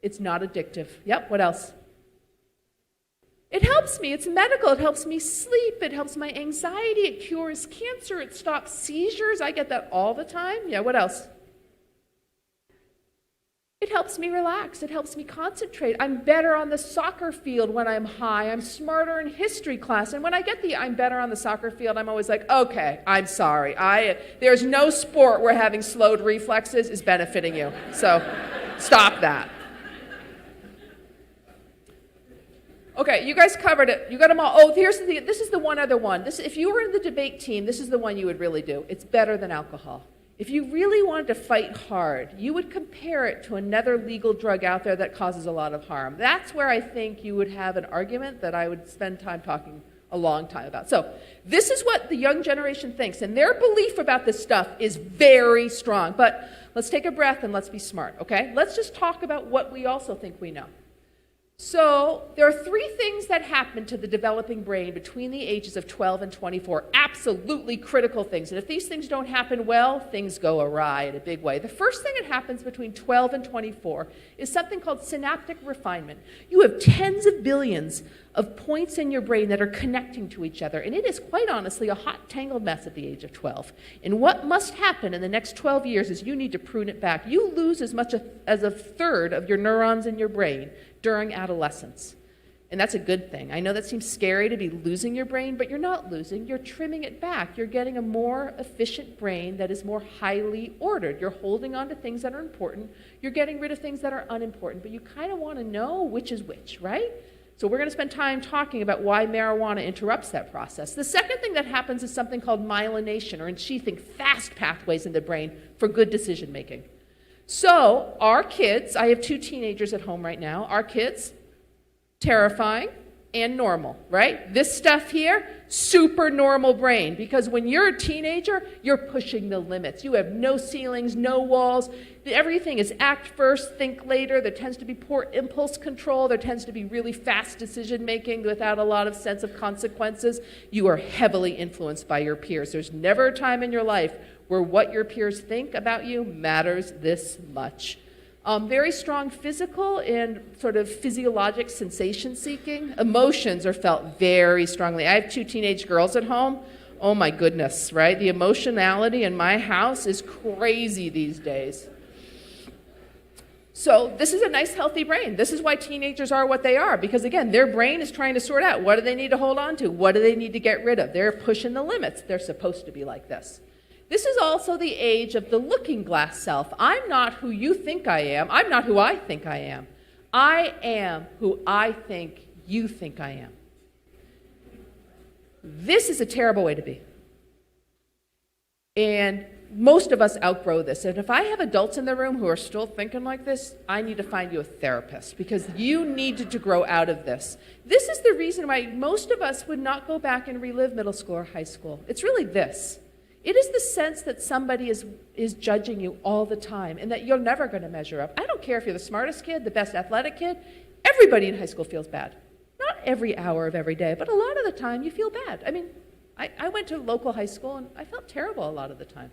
It's not addictive. Yep, what else? It helps me. It's medical. It helps me sleep. It helps my anxiety. It cures cancer. It stops seizures. I get that all the time. Yeah, what else? It helps me relax. It helps me concentrate. I'm better on the soccer field when I'm high. I'm smarter in history class. And when I get the I'm better on the soccer field, I'm always like, okay, I'm sorry. There's no sport where having slowed reflexes is benefiting you. So stop that. Okay, you guys covered it. You got them all. Oh, here's the thing. This is the one other one. If you were in the debate team, this is the one you would really do. It's better than alcohol. If you really wanted to fight hard, you would compare it to another legal drug out there that causes a lot of harm. That's where I think you would have an argument that I would spend time talking a long time about. So this is what the young generation thinks, and their belief about this stuff is very strong. But let's take a breath and let's be smart, okay? Let's just talk about what we also think we know. So there are 3 things that happen to the developing brain between the ages of 12 and 24, absolutely critical things. And if these things don't happen well, things go awry in a big way. The first thing that happens between 12 and 24 is something called synaptic refinement. You have tens of billions of points in your brain that are connecting to each other, and it is quite honestly a hot, tangled mess at the age of 12. And what must happen in the next 12 years is you need to prune it back. You lose as much as a third of your neurons in your brain during adolescence. And that's a good thing. I know that seems scary to be losing your brain, but you're not losing. You're trimming it back. You're getting a more efficient brain that is more highly ordered. You're holding on to things that are important. You're getting rid of things that are unimportant, but you kind of want to know which is which, right? So we're going to spend time talking about why marijuana interrupts that process. The second thing that happens is something called myelination, or sheathing fast pathways in the brain for good decision making. So our kids, I have 2 teenagers at home right now, our kids, terrifying and normal, right? This stuff here, super normal brain, because when you're a teenager, you're pushing the limits. You have no ceilings, no walls. Everything is act first, think later. There tends to be poor impulse control. There tends to be really fast decision making without a lot of sense of consequences. You are heavily influenced by your peers. There's never a time in your life where what your peers think about you matters this much. Very strong physical and sort of physiologic sensation seeking. Emotions are felt very strongly. I have 2 teenage girls at home. Oh my goodness, right? The emotionality in my house is crazy these days. So this is a nice, healthy brain. This is why teenagers are what they are, because again, their brain is trying to sort out what do they need to hold on to, what do they need to get rid of. They're pushing the limits. They're supposed to be like this. This is also the age of the looking glass self. I'm not who you think I am. I'm not who I think I am. I am who I think you think I am. This is a terrible way to be. And most of us outgrow this. And if I have adults in the room who are still thinking like this, I need to find you a therapist because you needed to grow out of this. This is the reason why most of us would not go back and relive middle school or high school. It's really this. It is the sense that somebody is judging you all the time and that you're never going to measure up. I don't care if you're the smartest kid, the best athletic kid. Everybody in high school feels bad. Not every hour of every day, but a lot of the time you feel bad. I mean, I went to a local high school and I felt terrible a lot of the time.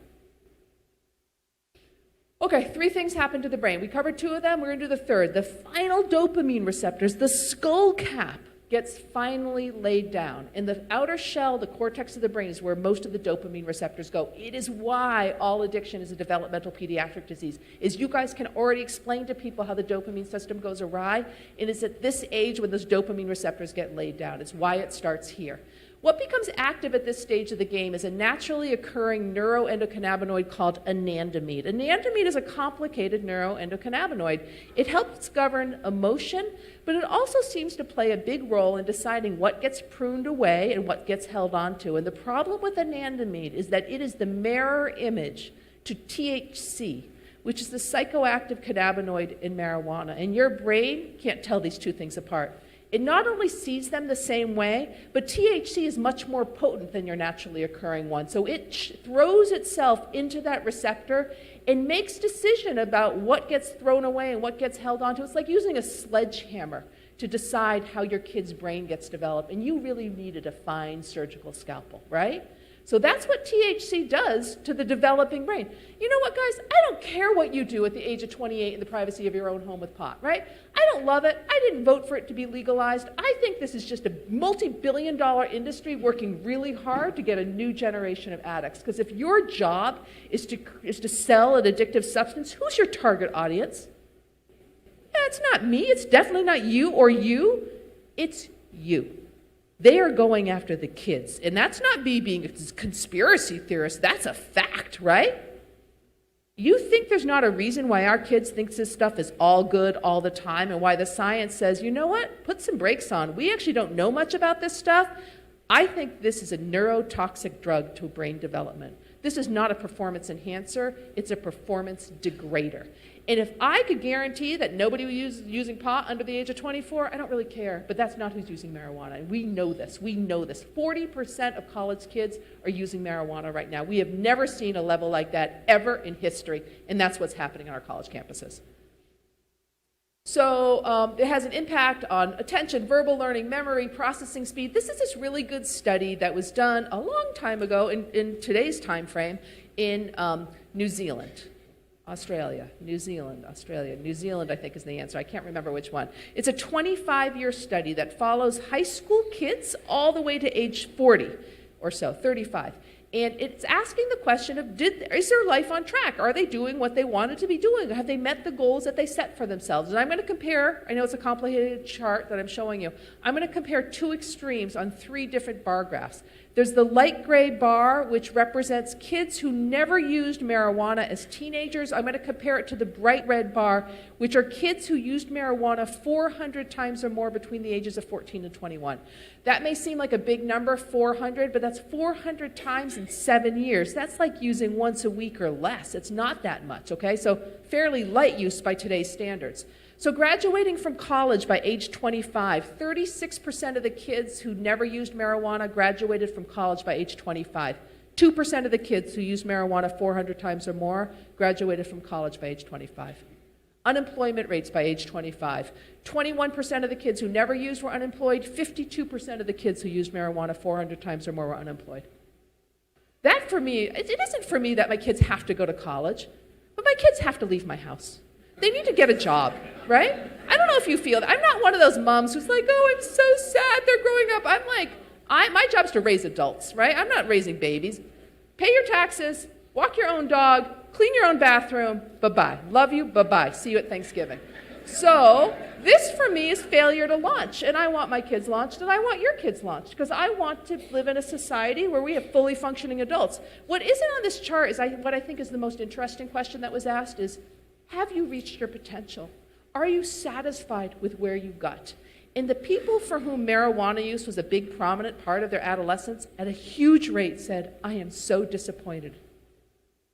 Okay, 3 things happen to the brain. We covered 2 of them. We're going to do the third. The final dopamine receptors, the skull cap, gets finally laid down. In the outer shell, the cortex of the brain is where most of the dopamine receptors go. It is why all addiction is a developmental pediatric disease, is you guys can already explain to people how the dopamine system goes awry. It is at this age when those dopamine receptors get laid down. It's why it starts here. What becomes active at this stage of the game is a naturally occurring neuroendocannabinoid called anandamide. Anandamide is a complicated neuroendocannabinoid. It helps govern emotion, but it also seems to play a big role in deciding what gets pruned away and what gets held onto. And the problem with anandamide is that it is the mirror image to THC, which is the psychoactive cannabinoid in marijuana. And your brain can't tell these 2 things apart. It not only sees them the same way, but THC is much more potent than your naturally occurring one. So it throws itself into that receptor and makes decision about what gets thrown away and what gets held onto. It's like using a sledgehammer to decide how your kid's brain gets developed. And you really needed a fine surgical scalpel, right? So that's what THC does to the developing brain. You know what, guys? I don't care what you do at the age of 28 in the privacy of your own home with pot, right? I don't love it. I didn't vote for it to be legalized. I think this is just a multi-billion-dollar industry working really hard to get a new generation of addicts. Because if your job is to sell an addictive substance, who's your target audience? Yeah, it's not me. It's definitely not you or you. It's you. They are going after the kids. And that's not me being a conspiracy theorist. That's a fact, right? You think there's not a reason why our kids think this stuff is all good all the time and why the science says, you know what, put some brakes on. We actually don't know much about this stuff. I think this is a neurotoxic drug to brain development. This is not a performance enhancer. It's a performance degrader. And if I could guarantee that nobody was using pot under the age of 24, I don't really care. But that's not who's using marijuana. And we know this. We know this. 40% of college kids are using marijuana right now. We have never seen a level like that ever in history. And that's what's happening on our college campuses. So it has an impact on attention, verbal learning, memory, processing speed. This is this really good study that was done a long time ago in today's time frame in New Zealand. Australia, New Zealand, Australia. New Zealand, I think, is the answer. I can't remember which one. It's a 25-year study that follows high school kids all the way to age 40 or so, 35. And it's asking the question of, is their life on track? Are they doing what they wanted to be doing? Have they met the goals that they set for themselves? And I'm going to compare, I know it's a complicated chart that I'm showing you. I'm going to compare 2 extremes on 3 different bar graphs. There's the light gray bar, which represents kids who never used marijuana as teenagers. I'm going to compare it to the bright red bar, which are kids who used marijuana 400 times or more between the ages of 14 and 21. That may seem like a big number, 400, but that's 400 times in 7 years. That's like using once a week or less. It's not that much, okay? So fairly light use by today's standards. So graduating from college by age 25, 36% of the kids who never used marijuana graduated from college by age 25. 2% of the kids who used marijuana 400 times or more graduated from college by age 25. Unemployment rates by age 25. 21% of the kids who never used were unemployed. 52% of the kids who used marijuana 400 times or more were unemployed. That for me, it isn't for me that my kids have to go to college, but my kids have to leave my house. They need to get a job, right? I don't know if you feel that. I'm not one of those moms who's like, oh, I'm so sad they're growing up. I'm like, my job's to raise adults, right? I'm not raising babies. Pay your taxes, walk your own dog, clean your own bathroom, bye-bye. Love you, bye-bye. See you at Thanksgiving. So this, for me, is failure to launch. And I want my kids launched, and I want your kids launched, because I want to live in a society where we have fully functioning adults. What isn't on this chart is what I think is the most interesting question that was asked is, have you reached your potential? Are you satisfied with where you got? And the people for whom marijuana use was a big prominent part of their adolescence at a huge rate said, I am so disappointed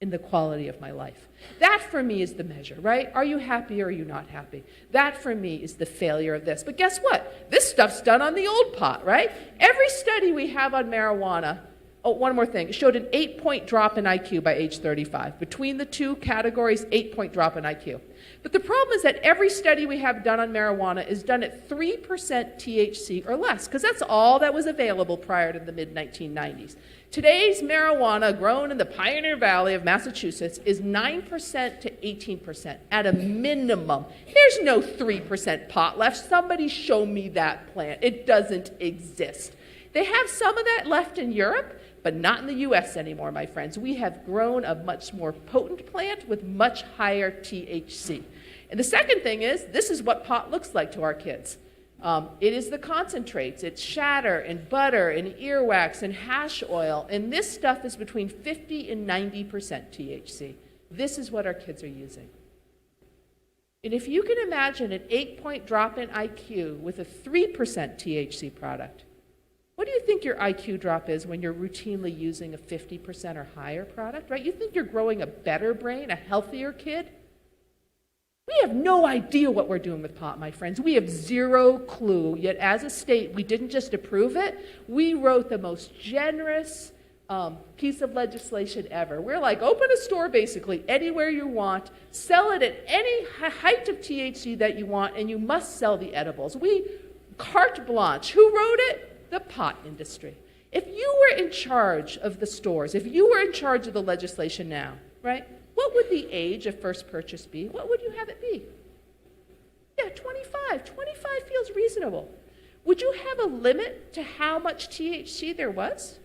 in the quality of my life. That for me is the measure, right? Are you happy or are you not happy? That for me is the failure of this. But guess what? This stuff's done on the old pot, right? Every study we have on marijuana, oh, one more thing, it showed an 8-point drop in IQ by age 35. Between the two categories, 8-point drop in IQ. But the problem is that every study we have done on marijuana is done at 3% THC or less, because that's all that was available prior to the mid-1990s. Today's marijuana grown in the Pioneer Valley of Massachusetts is 9% to 18% at a minimum. There's no 3% pot left. Somebody show me that plant. It doesn't exist. They have some of that left in Europe, but not in the US anymore, my friends. We have grown a much more potent plant with much higher THC. And the second thing is, this is what pot looks like to our kids. It is the concentrates. It's shatter and butter and earwax and hash oil. And this stuff is between 50 and 90% THC. This is what our kids are using. And if you can imagine an 8-point drop in IQ with a 3% THC product, what do you think your IQ drop is when you're routinely using a 50% or higher product, right? You think you're growing a better brain, a healthier kid? We have no idea what we're doing with pot, my friends. We have zero clue. Yet as a state, we didn't just approve it. We wrote the most generous piece of legislation ever. We're like, open a store basically anywhere you want, sell it at any height of THC that you want, and you must sell the edibles. We carte blanche. Who wrote it? The pot industry. If you were in charge of the stores, if you were in charge of the legislation now, right? What would the age of first purchase be? What would you have it be? Yeah, 25. 25 feels reasonable. Would you have a limit to how much THC there was?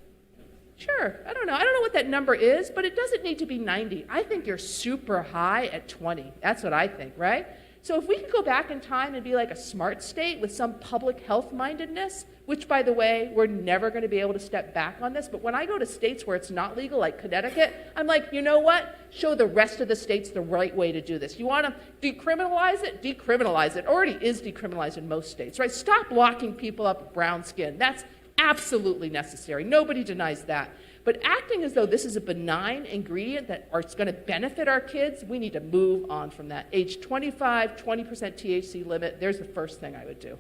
Sure, I don't know. I don't know what that number is, but it doesn't need to be 90. I think you're super high at 20. That's what I think, right? So if we could go back in time and be like a smart state with some public health mindedness, which, by the way, we're never going to be able to step back on this, but when I go to states where it's not legal, like Connecticut, I'm like, you know what? Show the rest of the states the right way to do this. You want to decriminalize it? Decriminalize it. It already is decriminalized in most states, right? Stop locking people up with brown skin. That's absolutely necessary. Nobody denies that. But acting as though this is a benign ingredient that is going to benefit our kids, we need to move on from that. Age 25, 20% THC limit, there's the first thing I would do.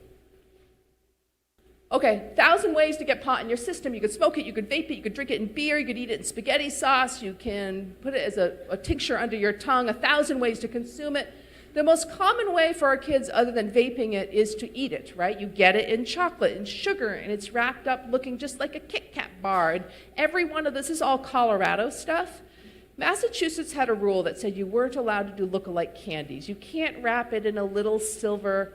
Okay, 1,000 ways to get pot in your system. You could smoke it, you could vape it, you could drink it in beer, you could eat it in spaghetti sauce, you can put it as a tincture under your tongue, 1,000 ways to consume it. The most common way for our kids, other than vaping it, is to eat it, right? You get it in chocolate and sugar, and it's wrapped up looking just like a Kit Kat bar. And every one of this is all Colorado stuff. Massachusetts had a rule that said you weren't allowed to do look-alike candies. You can't wrap it in a little silver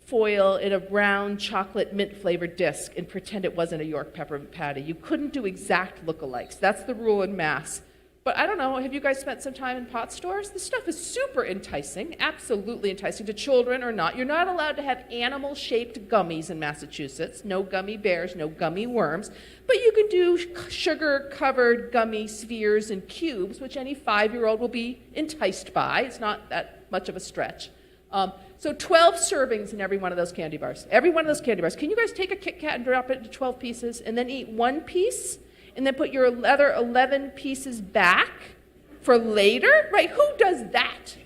foil in a brown chocolate mint-flavored disc and pretend it wasn't a York peppermint patty. You couldn't do exact look-alikes. That's the rule in Mass. But I don't know, have you guys spent some time in pot stores? This stuff is super enticing, absolutely enticing to children or not. You're not allowed to have animal-shaped gummies in Massachusetts. No gummy bears, no gummy worms. But you can do sugar-covered gummy spheres and cubes, which any 5-year-old will be enticed by. It's not that much of a stretch. So 12 servings in every one of those candy bars. Every one of those candy bars. Can you guys take a Kit Kat and drop it into 12 pieces and then eat one piece? And then put your other 11 pieces back for later, right? Who does that?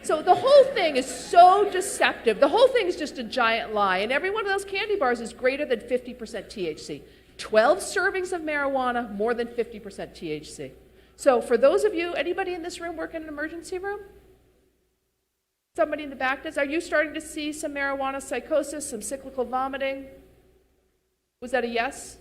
So the whole thing is so deceptive. The whole thing is just a giant lie. And every one of those candy bars is greater than 50% THC. 12 servings of marijuana, more than 50% THC. So for those of you, anybody in this room work in an emergency room? Somebody in the back does? Are you starting to see some marijuana psychosis, some cyclical vomiting? Was that a yes?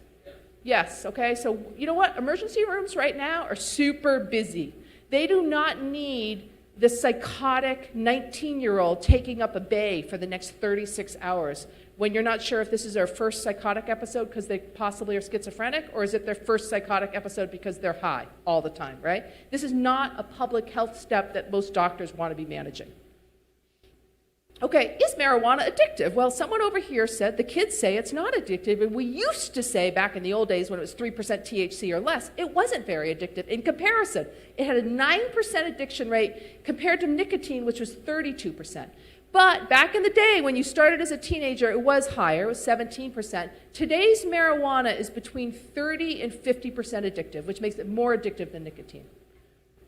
Yes, okay, so you know what? Emergency rooms right now are super busy. They do not need the psychotic 19-year-old taking up a bay for the next 36 hours when you're not sure if this is their first psychotic episode because they possibly are schizophrenic, or is it their first psychotic episode because they're high all the time, right? This is not a public health step that most doctors want to be managing. Okay, is marijuana addictive? Well, someone over here said the kids say it's not addictive, and we used to say back in the old days when it was 3% THC or less, it wasn't very addictive. In comparison, it had a 9% addiction rate compared to nicotine, which was 32%. But back in the day, when you started as a teenager, it was higher, it was 17%. Today's marijuana is between 30 and 50% addictive, which makes it more addictive than nicotine.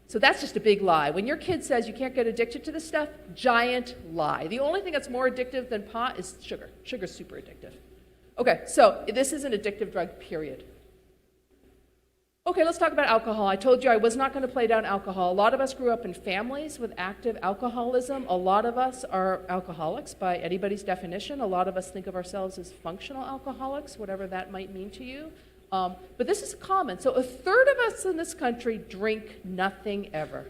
So that's just a big lie. When your kid says you can't get addicted to this stuff, giant lie. The only thing that's more addictive than pot is sugar. Sugar's super addictive. Okay, so this is an addictive drug, period. Okay, let's talk about alcohol. I told you I was not going to play down alcohol. A lot of us grew up in families with active alcoholism. A lot of us are alcoholics by anybody's definition. A lot of us think of ourselves as functional alcoholics, whatever that might mean to you. But this is common. So a third of us in this country drink nothing ever.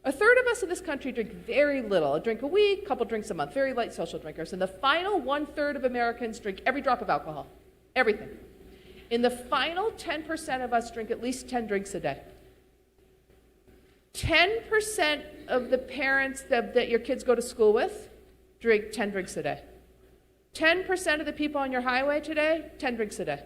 A third of us in this country drink very little. A drink a week, a couple drinks a month, very light social drinkers. And the final 1/3 of Americans drink every drop of alcohol, everything. In the final 10% of us drink at least 10 drinks a day. 10% of the parents that your kids go to school with drink 10 drinks a day. 10% of the people on your highway today, 10 drinks a day.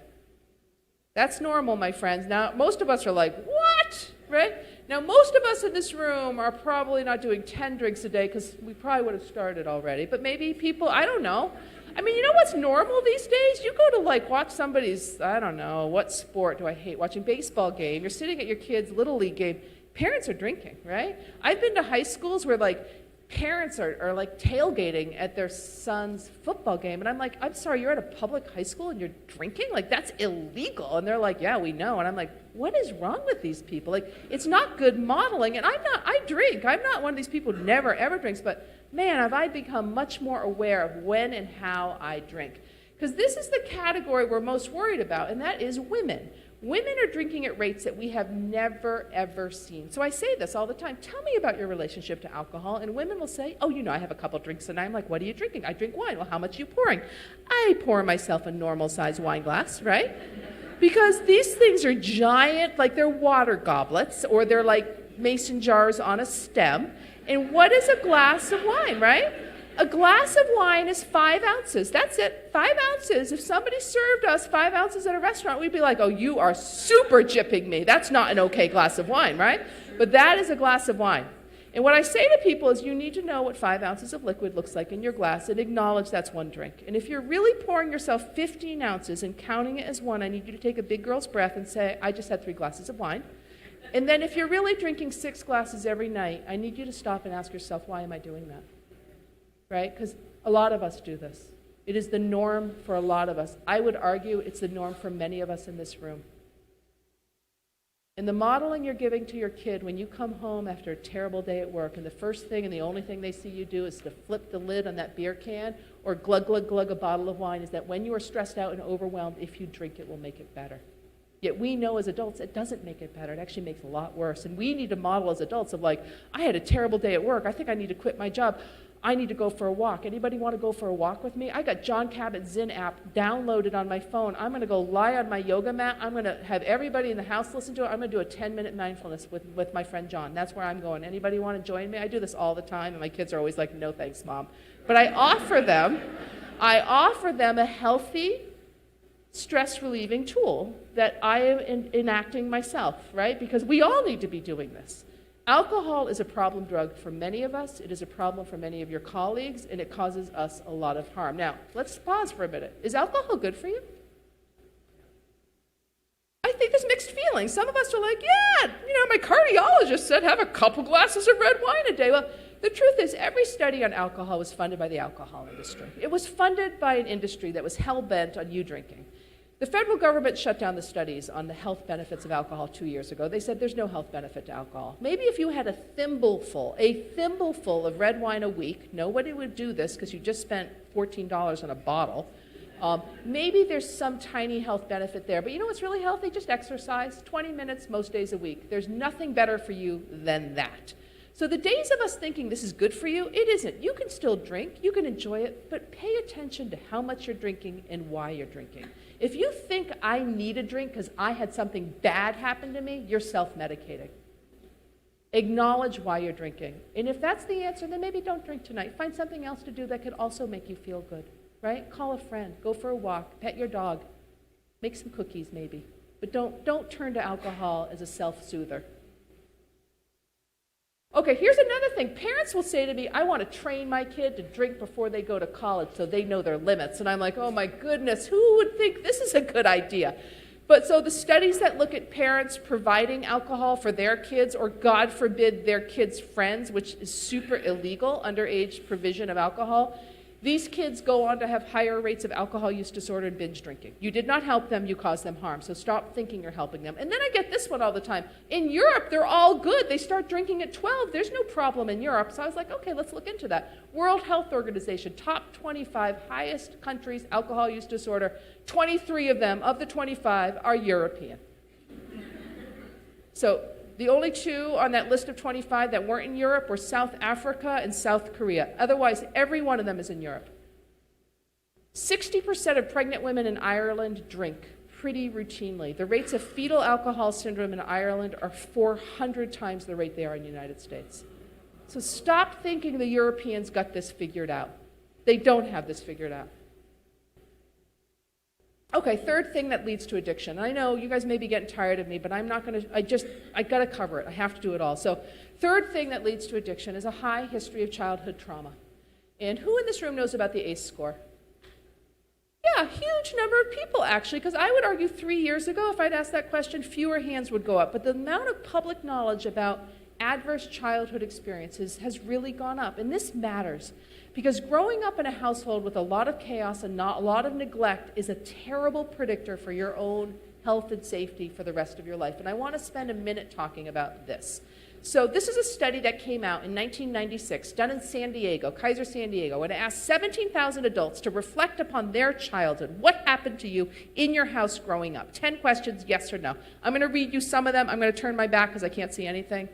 That's normal, my friends. Now, most of us are like, what? Right? Now, most of us in this room are probably not doing 10 drinks a day because we probably would have started already. But maybe people, I don't know. I mean, you know what's normal these days? You go to like watch somebody's, I don't know, what sport do I hate? Watching baseball game. You're sitting at your kid's Little League game. Parents are drinking, right? I've been to high schools where like parents are like tailgating at their son's football game. And I'm like, I'm sorry, you're at a public high school and you're drinking? Like, that's illegal. And they're like, yeah, we know. And I'm like, what is wrong with these people? Like, it's not good modeling. And I drink. I'm not one of these people who never, ever drinks. But man, have I become much more aware of when and how I drink. Because this is the category we're most worried about, and that is women. Women are drinking at rates that we have never, ever seen. So I say this all the time. Tell me about your relationship to alcohol. And women will say, oh, you know, I have a couple drinks a night. I'm like, what are you drinking? I drink wine. Well, how much are you pouring? I pour myself a normal-sized wine glass, right? Because these things are giant, like they're water goblets, or they're like mason jars on a stem. And what is a glass of wine, right? A glass of wine is 5 ounces. That's it, 5 ounces. If somebody served us 5 ounces at a restaurant, we'd be like, oh, you are super gypping me. That's not an okay glass of wine, right? But that is a glass of wine. And what I say to people is you need to know what 5 ounces of liquid looks like in your glass and acknowledge that's one drink. And if you're really pouring yourself 15 ounces and counting it as one, I need you to take a big girl's breath and say, I just had 3 glasses of wine. And then if you're really drinking 6 glasses every night, I need you to stop and ask yourself, why am I doing that? Right? Because a lot of us do this. It is the norm for a lot of us. I would argue it's the norm for many of us in this room. And the modeling you're giving to your kid when you come home after a terrible day at work and the first thing and the only thing they see you do is to flip the lid on that beer can or glug, glug, glug a bottle of wine is that when you are stressed out and overwhelmed, if you drink it will make it better. Yet we know as adults it doesn't make it better. It actually makes it a lot worse. And we need to model as adults of like, I had a terrible day at work. I think I need to quit my job. I need to go for a walk. Anybody want to go for a walk with me? I got John Cabot's Zen app downloaded on my phone. I'm going to go lie on my yoga mat. I'm going to have everybody in the house listen to it. I'm going to do a 10-minute mindfulness with my friend John. That's where I'm going. Anybody want to join me? I do this all the time, and my kids are always like, no thanks, Mom. But I offer them a healthy, stress-relieving tool that I am enacting myself, right? Because we all need to be doing this. Alcohol is a problem drug for many of us. It is a problem for many of your colleagues, and it causes us a lot of harm. Now, let's pause for a minute. Is alcohol good for you? I think there's mixed feelings. Some of us are like, yeah, my cardiologist said have a couple glasses of red wine a day. Well, the truth is every study on alcohol was funded by the alcohol industry. It was funded by an industry that was hell-bent on you drinking. The federal government shut down the studies on the health benefits of alcohol 2 years ago. They said there's no health benefit to alcohol. Maybe if you had a thimbleful of red wine a week, nobody would do this because you just spent $14 on a bottle. Maybe there's some tiny health benefit there. But you know what's really healthy? Just exercise, 20 minutes most days a week. There's nothing better for you than that. So the days of us thinking this is good for you, it isn't. You can still drink, you can enjoy it, but pay attention to how much you're drinking and why you're drinking. If you think I need a drink because I had something bad happen to me, you're self-medicating. Acknowledge why you're drinking. And if that's the answer, then maybe don't drink tonight. Find something else to do that could also make you feel good, right? Call a friend, go for a walk, pet your dog, make some cookies maybe. But don't turn to alcohol as a self-soother. Okay, here's another thing. Parents will say to me, I want to train my kid to drink before they go to college so they know their limits. And I'm like, oh my goodness, who would think this is a good idea? But so the studies that look at parents providing alcohol for their kids, or God forbid their kids' friends, which is super illegal, underage provision of alcohol, these kids go on to have higher rates of alcohol use disorder and binge drinking. You did not help them, you caused them harm. So stop thinking you're helping them. And then I get this one all the time. In Europe, they're all good. They start drinking at 12. There's no problem in Europe. So I was like, okay, let's look into that. World Health Organization, top 25 highest countries, alcohol use disorder. 23 of them, of the 25, are European. So the only two on that list of 25 that weren't in Europe were South Africa and South Korea. Otherwise, every one of them is in Europe. 60% of pregnant women in Ireland drink pretty routinely. The rates of fetal alcohol syndrome in Ireland are 400 times the rate they are in the United States. So stop thinking the Europeans got this figured out. They don't have this figured out. Okay, third thing that leads to addiction. I know you guys may be getting tired of me, but I'm not going to, I got to cover it. I have to do it all. So third thing that leads to addiction is a high history of childhood trauma. And who in this room knows about the ACE score? Yeah, a huge number of people, actually, because I would argue 3 years ago, if I'd asked that question, fewer hands would go up. But the amount of public knowledge about adverse childhood experiences has really gone up. And this matters because growing up in a household with a lot of chaos and not a lot of neglect is a terrible predictor for your own health and safety for the rest of your life. And I want to spend a minute talking about this. So this is a study that came out in 1996, done in San Diego, Kaiser San Diego, and it asked 17,000 adults to reflect upon their childhood. What happened to you in your house growing up? 10 questions, yes or no. I'm going to read you some of them. I'm going to turn my back because I can't see anything.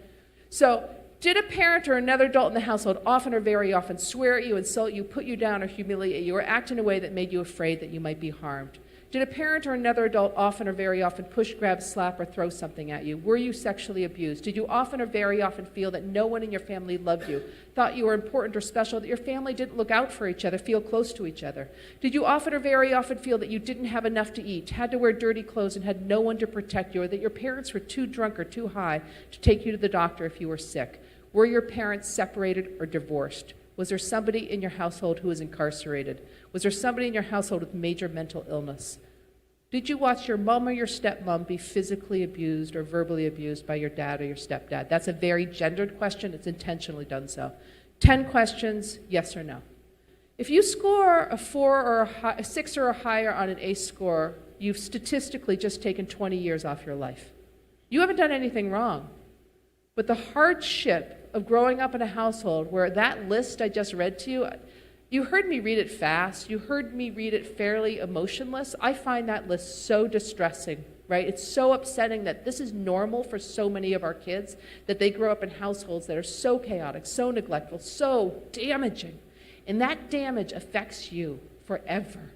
So, did a parent or another adult in the household often or very often swear at you, insult you, put you down, or humiliate you, or act in a way that made you afraid that you might be harmed? Did a parent or another adult often or very often push, grab, slap, or throw something at you? Were you sexually abused? Did you often or very often feel that no one in your family loved you, thought you were important or special, that your family didn't look out for each other, feel close to each other? Did you often or very often feel that you didn't have enough to eat, had to wear dirty clothes, and had no one to protect you, or that your parents were too drunk or too high to take you to the doctor if you were sick? Were your parents separated or divorced? Was there somebody in your household who was incarcerated? Was there somebody in your household with major mental illness? Did you watch your mom or your stepmom be physically abused or verbally abused by your dad or your stepdad? That's a very gendered question. It's intentionally done so. 10 questions, yes or no. If you score a 4 or a 6 or a higher on an ACE score, you've statistically just taken 20 years off your life. You haven't done anything wrong. But the hardship of growing up in a household where that list I just read to you, you heard me read it fast, you heard me read it fairly emotionless. I find that list so distressing, right? It's so upsetting that this is normal for so many of our kids, that they grow up in households that are so chaotic, so neglectful, so damaging. And that damage affects you forever.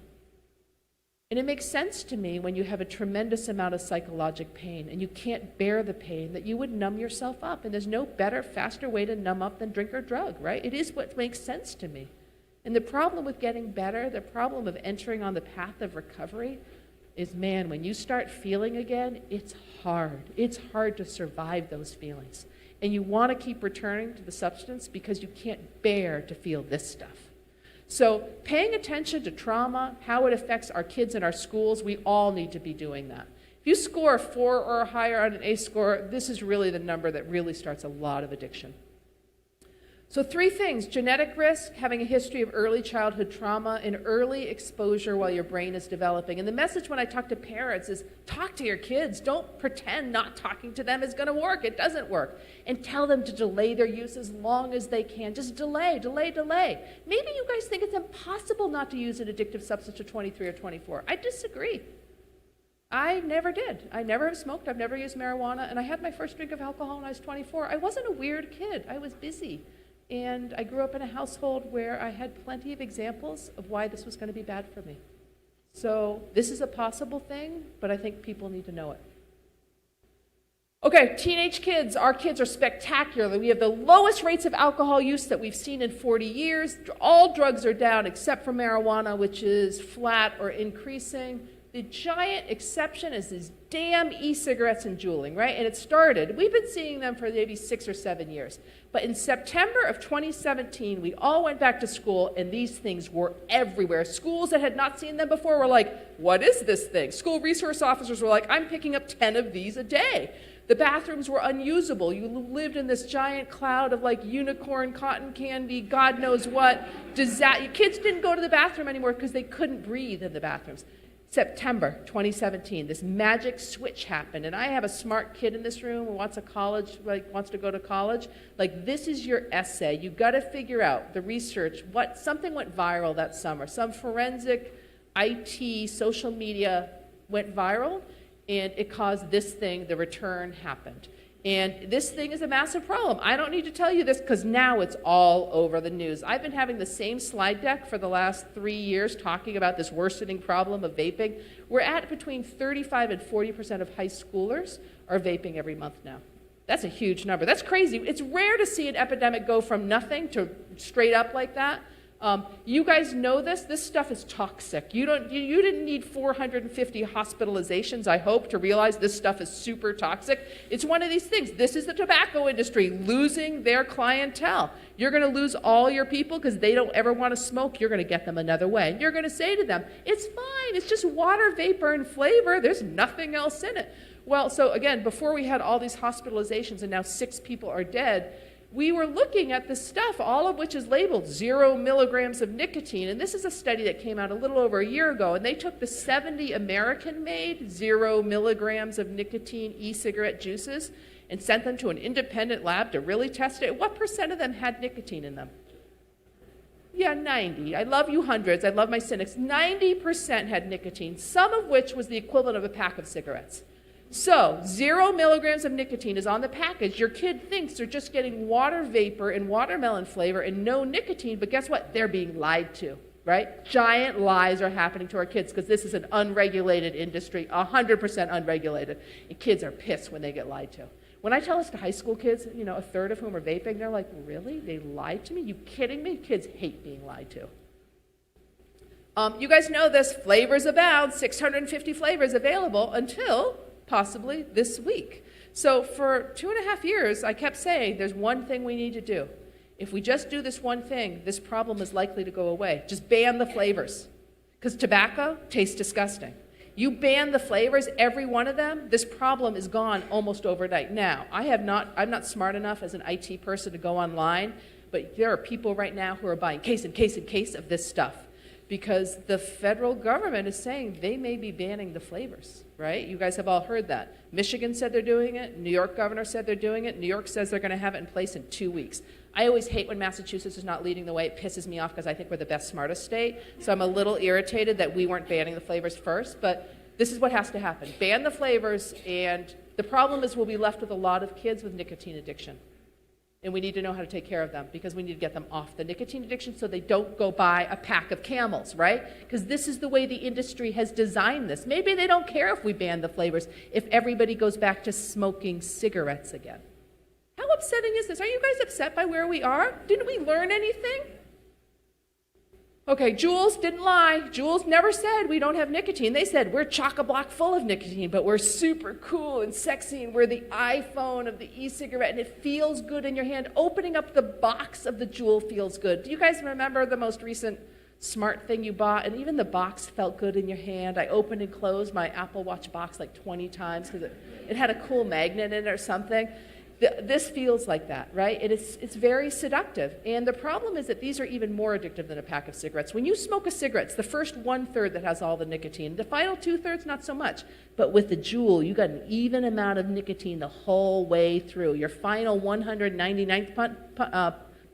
And it makes sense to me when you have a tremendous amount of psychological pain and you can't bear the pain that you would numb yourself up. And there's no better, faster way to numb up than drink or drug, right? It is what makes sense to me. And the problem with getting better, the problem of entering on the path of recovery is, man, when you start feeling again, it's hard. It's hard to survive those feelings. And you want to keep returning to the substance because you can't bear to feel this stuff. So paying attention to trauma, how it affects our kids in our schools, we all need to be doing that. If you score a 4 or higher on an ACE score, this is really the number that really starts a lot of addiction. So 3 things: genetic risk, having a history of early childhood trauma, and early exposure while your brain is developing. And the message when I talk to parents is talk to your kids. Don't pretend not talking to them is going to work. It doesn't work. And tell them to delay their use as long as they can. Just delay, delay, delay. Maybe you guys think it's impossible not to use an addictive substance at 23 or 24. I disagree. I never did. I never have smoked. I've never used marijuana. And I had my first drink of alcohol when I was 24. I wasn't a weird kid. I was busy. And I grew up in a household where I had plenty of examples of why this was going to be bad for me. So this is a possible thing, but I think people need to know it. Okay, teenage kids. Our kids are spectacular. We have the lowest rates of alcohol use that we've seen in 40 years. All drugs are down except for marijuana, which is flat or increasing. The giant exception is these damn e-cigarettes and juuling, right? And it started, we've been seeing them for maybe 6 or 7 years. But in September of 2017, we all went back to school, and these things were everywhere. Schools that had not seen them before were like, what is this thing? School resource officers were like, I'm picking up 10 of these a day. The bathrooms were unusable. You lived in this giant cloud of like unicorn, cotton candy, God knows what. Kids didn't go to the bathroom anymore because they couldn't breathe in the bathrooms. September 2017, this magic switch happened, and I have a smart kid in this room who wants to go to college. Like, this is your essay. You got to figure out the research. Something went viral that summer. Some forensic IT social media went viral, and it caused this thing. The return happened. And this thing is a massive problem. I don't need to tell you this because now it's all over the news. I've been having the same slide deck for the last 3 years talking about this worsening problem of vaping. We're at between 35 and 40% of high schoolers are vaping every month now. That's a huge number. That's crazy. It's rare to see an epidemic go from nothing to straight up like that. You guys know this. This stuff is toxic. You didn't need 450 hospitalizations, I hope, to realize this stuff is super toxic. It's one of these things. This is the tobacco industry losing their clientele. You're going to lose all your people because they don't ever want to smoke. You're going to get them another way. And you're going to say to them, it's fine. It's just water vapor and flavor. There's nothing else in it. Well, so again, before we had all these hospitalizations and now 6 people are dead, we were looking at this stuff, all of which is labeled 0 milligrams of nicotine. And this is a study that came out a little over a year ago. And they took the 70 American-made 0 milligrams of nicotine e-cigarette juices and sent them to an independent lab to really test it. What % of them had nicotine in them? Yeah, 90. I love you hundreds. I love my cynics. 90% had nicotine, some of which was the equivalent of a pack of cigarettes. So 0 milligrams of nicotine is on the package. Your kid thinks they're just getting water vapor and watermelon flavor and no nicotine, but guess what? They're being lied to, right? Giant lies are happening to our kids because this is an unregulated industry, 100% unregulated. And kids are pissed when they get lied to. When I tell this to high school kids, a third of whom are vaping, they're like, really? They lied to me? You kidding me? Kids hate being lied to. You guys know this, flavors abound, 650 flavors available until possibly this week. So for 2.5 years, I kept saying, there's one thing we need to do. If we just do this one thing, this problem is likely to go away. Just ban the flavors. Because tobacco tastes disgusting. You ban the flavors, every one of them, this problem is gone almost overnight. Now, I'm not smart enough as an IT person to go online, but there are people right now who are buying case and case and case of this stuff because the federal government is saying they may be banning the flavors, right? You guys have all heard that. Michigan said they're doing it. New York governor said they're doing it. New York says they're going to have it in place in 2 weeks. I always hate when Massachusetts is not leading the way. It pisses me off because I think we're the best, smartest state. So I'm a little irritated that we weren't banning the flavors first. But this is what has to happen. Ban the flavors, and the problem is we'll be left with a lot of kids with nicotine addiction. And we need to know how to take care of them because we need to get them off the nicotine addiction so they don't go buy a pack of Camels, right? Because this is the way the industry has designed this. Maybe they don't care if we ban the flavors if everybody goes back to smoking cigarettes again. How upsetting is this? Are you guys upset by where we are? Didn't we learn anything? Okay, Jules didn't lie. Jules never said we don't have nicotine. They said we're chock-a-block full of nicotine, but we're super cool and sexy, and we're the iPhone of the e-cigarette, and it feels good in your hand. Opening up the box of the Juul feels good. Do you guys remember the most recent smart thing you bought? And even the box felt good in your hand. I opened and closed my Apple Watch box like 20 times because it had a cool magnet in it or something. This feels like that, right? It's very seductive. And the problem is that these are even more addictive than a pack of cigarettes. When you smoke a cigarette, it's the first 1/3 that has all the nicotine. The final 2/3, not so much. But with the Juul, you got an even amount of nicotine the whole way through. Your final 199th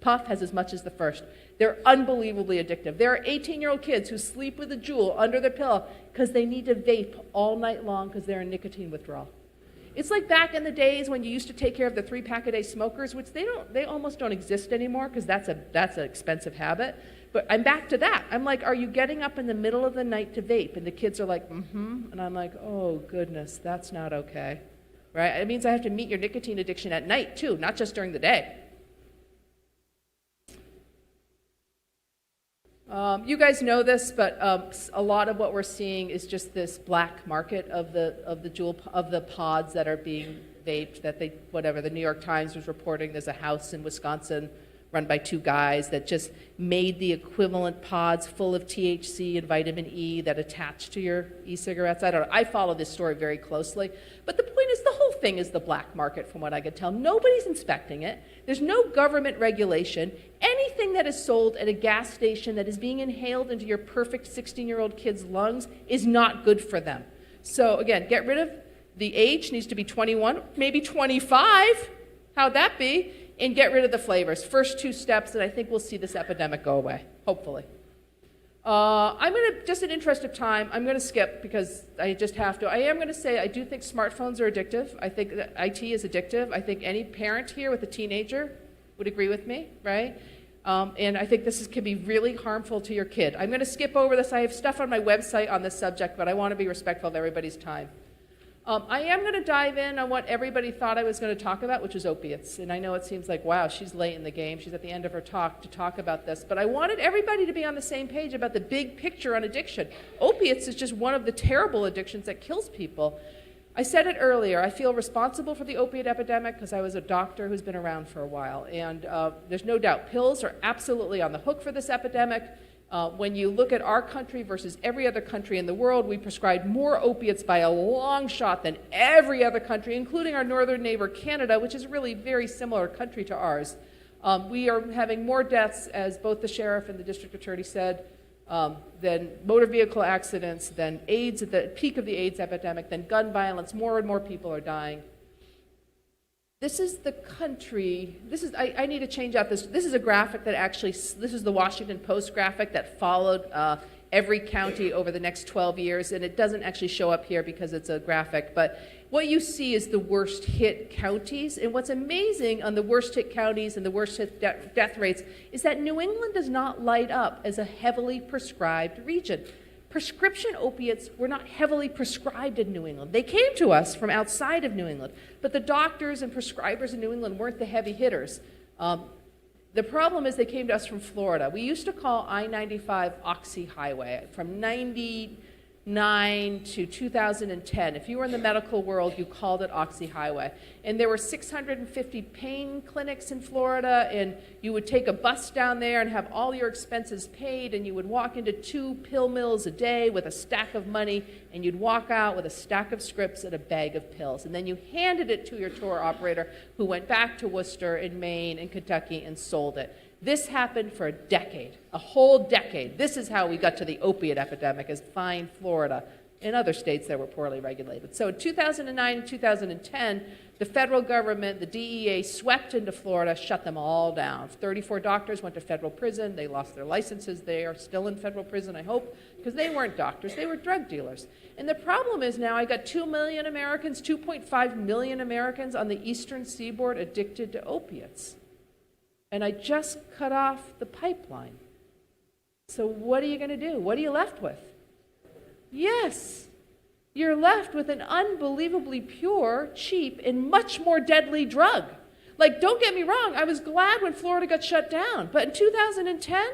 puff has as much as the first. They're unbelievably addictive. There are 18-year-old kids who sleep with a Juul under their pillow because they need to vape all night long because they're in nicotine withdrawal. It's like back in the days when you used to take care of the 3-pack-a-day smokers, which they almost don't exist anymore because that's an expensive habit. But I'm back to that. I'm like, are you getting up in the middle of the night to vape? And the kids are like, mm-hmm. And I'm like, oh, goodness, that's not okay. Right? It means I have to meet your nicotine addiction at night, too, not just during the day. You guys know this, but a lot of what we're seeing is just this black market of the pods that are being vaped. The New York Times was reporting there's a house in Wisconsin run by 2 guys that just made the equivalent pods full of THC and vitamin E that attach to your e-cigarettes. I don't know. I follow this story very closely. But the point is, the whole thing is the black market, from what I could tell. Nobody's inspecting it. There's no government regulation. Anything that is sold at a gas station that is being inhaled into your perfect 16-year-old kid's lungs is not good for them. So again, get rid of the age, needs to be 21, maybe 25. How'd that be? And get rid of the flavors. First 2 steps, and I think we'll see this epidemic go away, hopefully. I'm going to, just in interest of time, I'm going to skip because I just have to. I am going to say I do think smartphones are addictive. I think that IT is addictive. I think any parent here with a teenager would agree with me, right? And I think this can be really harmful to your kid. I'm going to skip over this. I have stuff on my website on this subject, but I want to be respectful of everybody's time. I am going to dive in on what everybody thought I was going to talk about, which is opiates. And I know it seems like, wow, she's late in the game. She's at the end of her talk to talk about this. But I wanted everybody to be on the same page about the big picture on addiction. Opiates is just one of the terrible addictions that kills people. I said it earlier. I feel responsible for the opiate epidemic because I was a doctor who's been around for a while. And there's no doubt pills are absolutely on the hook for this epidemic. When you look at our country versus every other country in the world, we prescribe more opiates by a long shot than every other country, including our northern neighbor Canada, which is really a very similar country to ours. We are having more deaths, as both the sheriff and the district attorney said, than motor vehicle accidents, than AIDS at the peak of the AIDS epidemic, than gun violence. More and more people are dying. This is the country, I need to change out this. This is a graphic that actually, this is the Washington Post graphic that followed every county over the next 12 years, and it doesn't actually show up here because it's a graphic, but what you see is the worst hit counties, and what's amazing on the worst hit counties and the worst hit death rates is that New England does not light up as a heavily prescribed region. Prescription opiates were not heavily prescribed in New England. They came to us from outside of New England, but the doctors and prescribers in New England weren't the heavy hitters. The problem is they came to us from Florida. We used to call I-95 Oxy Highway from 1999 to 2010. If you were in the medical world, you called it Oxy Highway. And there were 650 pain clinics in Florida, and you would take a bus down there and have all your expenses paid, and you would walk into 2 pill mills a day with a stack of money, and you'd walk out with a stack of scripts and a bag of pills. And then you handed it to your tour operator, who went back to Worcester in Maine and Kentucky and sold it. This happened for a decade, a whole decade. This is how we got to the opiate epidemic, as fine Florida and other states that were poorly regulated. So in 2009 and 2010, the federal government, the DEA, swept into Florida, shut them all down. 34 doctors went to federal prison. They lost their licenses. They are still in federal prison, I hope, because they weren't doctors. They were drug dealers. And the problem is now I got 2 million Americans, 2.5 million Americans on the eastern seaboard addicted to opiates. And I just cut off the pipeline. So what are you going to do? What are you left with? Yes, you're left with an unbelievably pure, cheap, and much more deadly drug. Like, don't get me wrong, I was glad when Florida got shut down. But in 2010,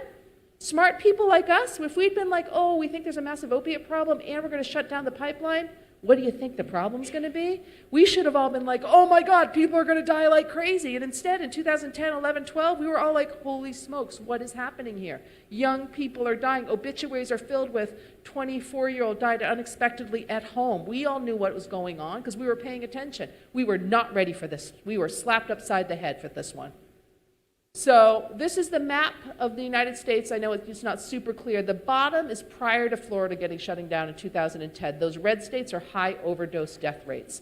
smart people like us, if we'd been like, oh, we think there's a massive opiate problem and we're going to shut down the pipeline, what do you think the problem's going to be? We should have all been like, oh my God, people are going to die like crazy. And instead, in 2010, 11, 12, we were all like, holy smokes, what is happening here? Young people are dying. Obituaries are filled with 24-year-old died unexpectedly at home. We all knew what was going on because we were paying attention. We were not ready for this. We were slapped upside the head for this one. So this is the map of the United States. I know it's not super clear. The bottom is prior to Florida shutting down in 2010. Those red states are high overdose death rates.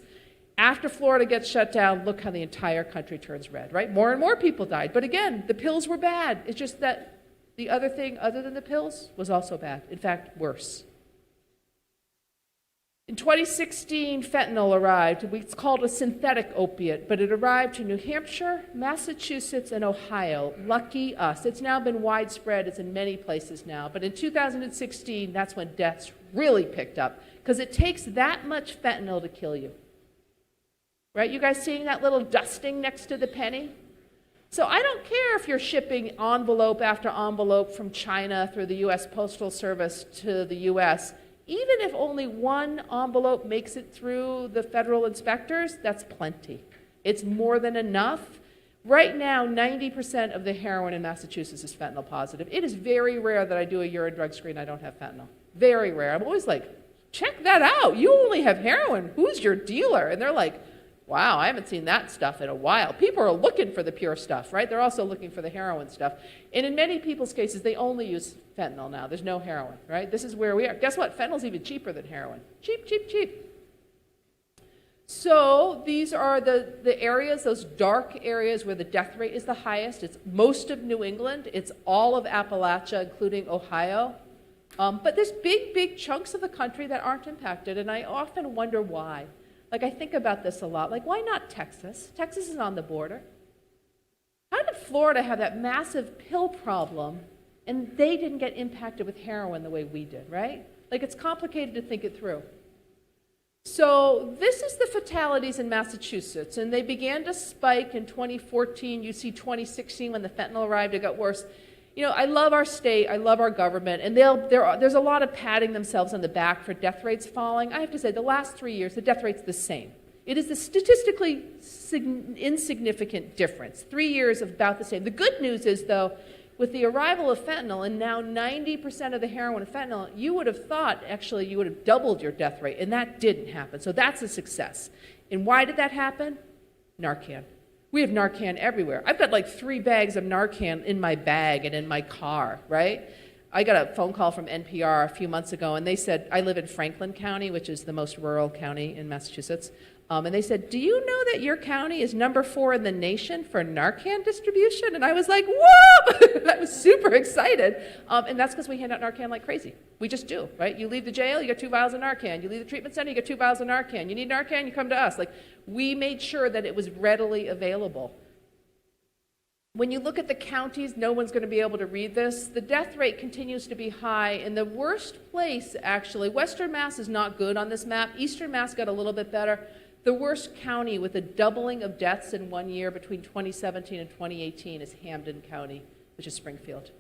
After Florida gets shut down, look how the entire country turns red, right? More and more people died. But again, the pills were bad. It's just that the other thing, other than the pills, was also bad. In fact, worse. In 2016, fentanyl arrived. It's called a synthetic opiate, but it arrived to New Hampshire, Massachusetts, and Ohio. Lucky us. It's now been widespread. It's in many places now. But in 2016, that's when deaths really picked up, because it takes that much fentanyl to kill you. Right? You guys seeing that little dusting next to the penny? So I don't care if you're shipping envelope after envelope from China through the U.S. Postal Service to the U.S., even if only one envelope makes it through the federal inspectors, that's plenty. It's more than enough. Right now, 90% of the heroin in Massachusetts is fentanyl positive. It is very rare that I do a urine drug screen and I don't have fentanyl. Very rare. I'm always like, check that out. You only have heroin. Who's your dealer? And they're like, wow, I haven't seen that stuff in a while. People are looking for the pure stuff, right? They're also looking for the heroin stuff. And in many people's cases, they only use fentanyl now. There's no heroin, right? This is where we are. Guess what? Fentanyl's even cheaper than heroin. Cheap, cheap, cheap. So these are the areas, those dark areas where the death rate is the highest. It's most of New England. It's all of Appalachia, including Ohio. But there's big, big chunks of the country that aren't impacted, and I often wonder why. Like, I think about this a lot. Like, why not Texas? Texas is on the border. How did Florida have that massive pill problem and they didn't get impacted with heroin the way we did, right? Like, it's complicated to think it through. So this is the fatalities in Massachusetts, and they began to spike in 2014. You see 2016 when the fentanyl arrived, it got worse. You know, I love our state, I love our government, and there's a lot of patting themselves on the back for death rates falling. I have to say, the last 3 years, the death rate's the same. It is the statistically insignificant difference. 3 years of about the same. The good news is, though, with the arrival of fentanyl, and now 90% of the heroin and fentanyl, you would have thought, actually, you would have doubled your death rate, and that didn't happen. So that's a success. And why did that happen? Narcan. We have Narcan everywhere. I've got like 3 bags of Narcan in my bag and in my car, right? I got a phone call from NPR a few months ago, and they said, I live in Franklin County, which is the most rural county in Massachusetts, and they said, do you know that your county is number 4 in the nation for Narcan distribution? And I was like, whoa! I was super excited. And that's because we hand out Narcan like crazy. We just do, right? You leave the jail, you get 2 vials of Narcan. You leave the treatment center, you get 2 vials of Narcan. You need Narcan, you come to us. Like, we made sure that it was readily available. When you look at the counties, no one's going to be able to read this. The death rate continues to be high. In the worst place, actually, Western Mass is not good on this map. Eastern Mass got a little bit better. The worst county with a doubling of deaths in 1 year between 2017 and 2018 is Hampden County, which is Springfield.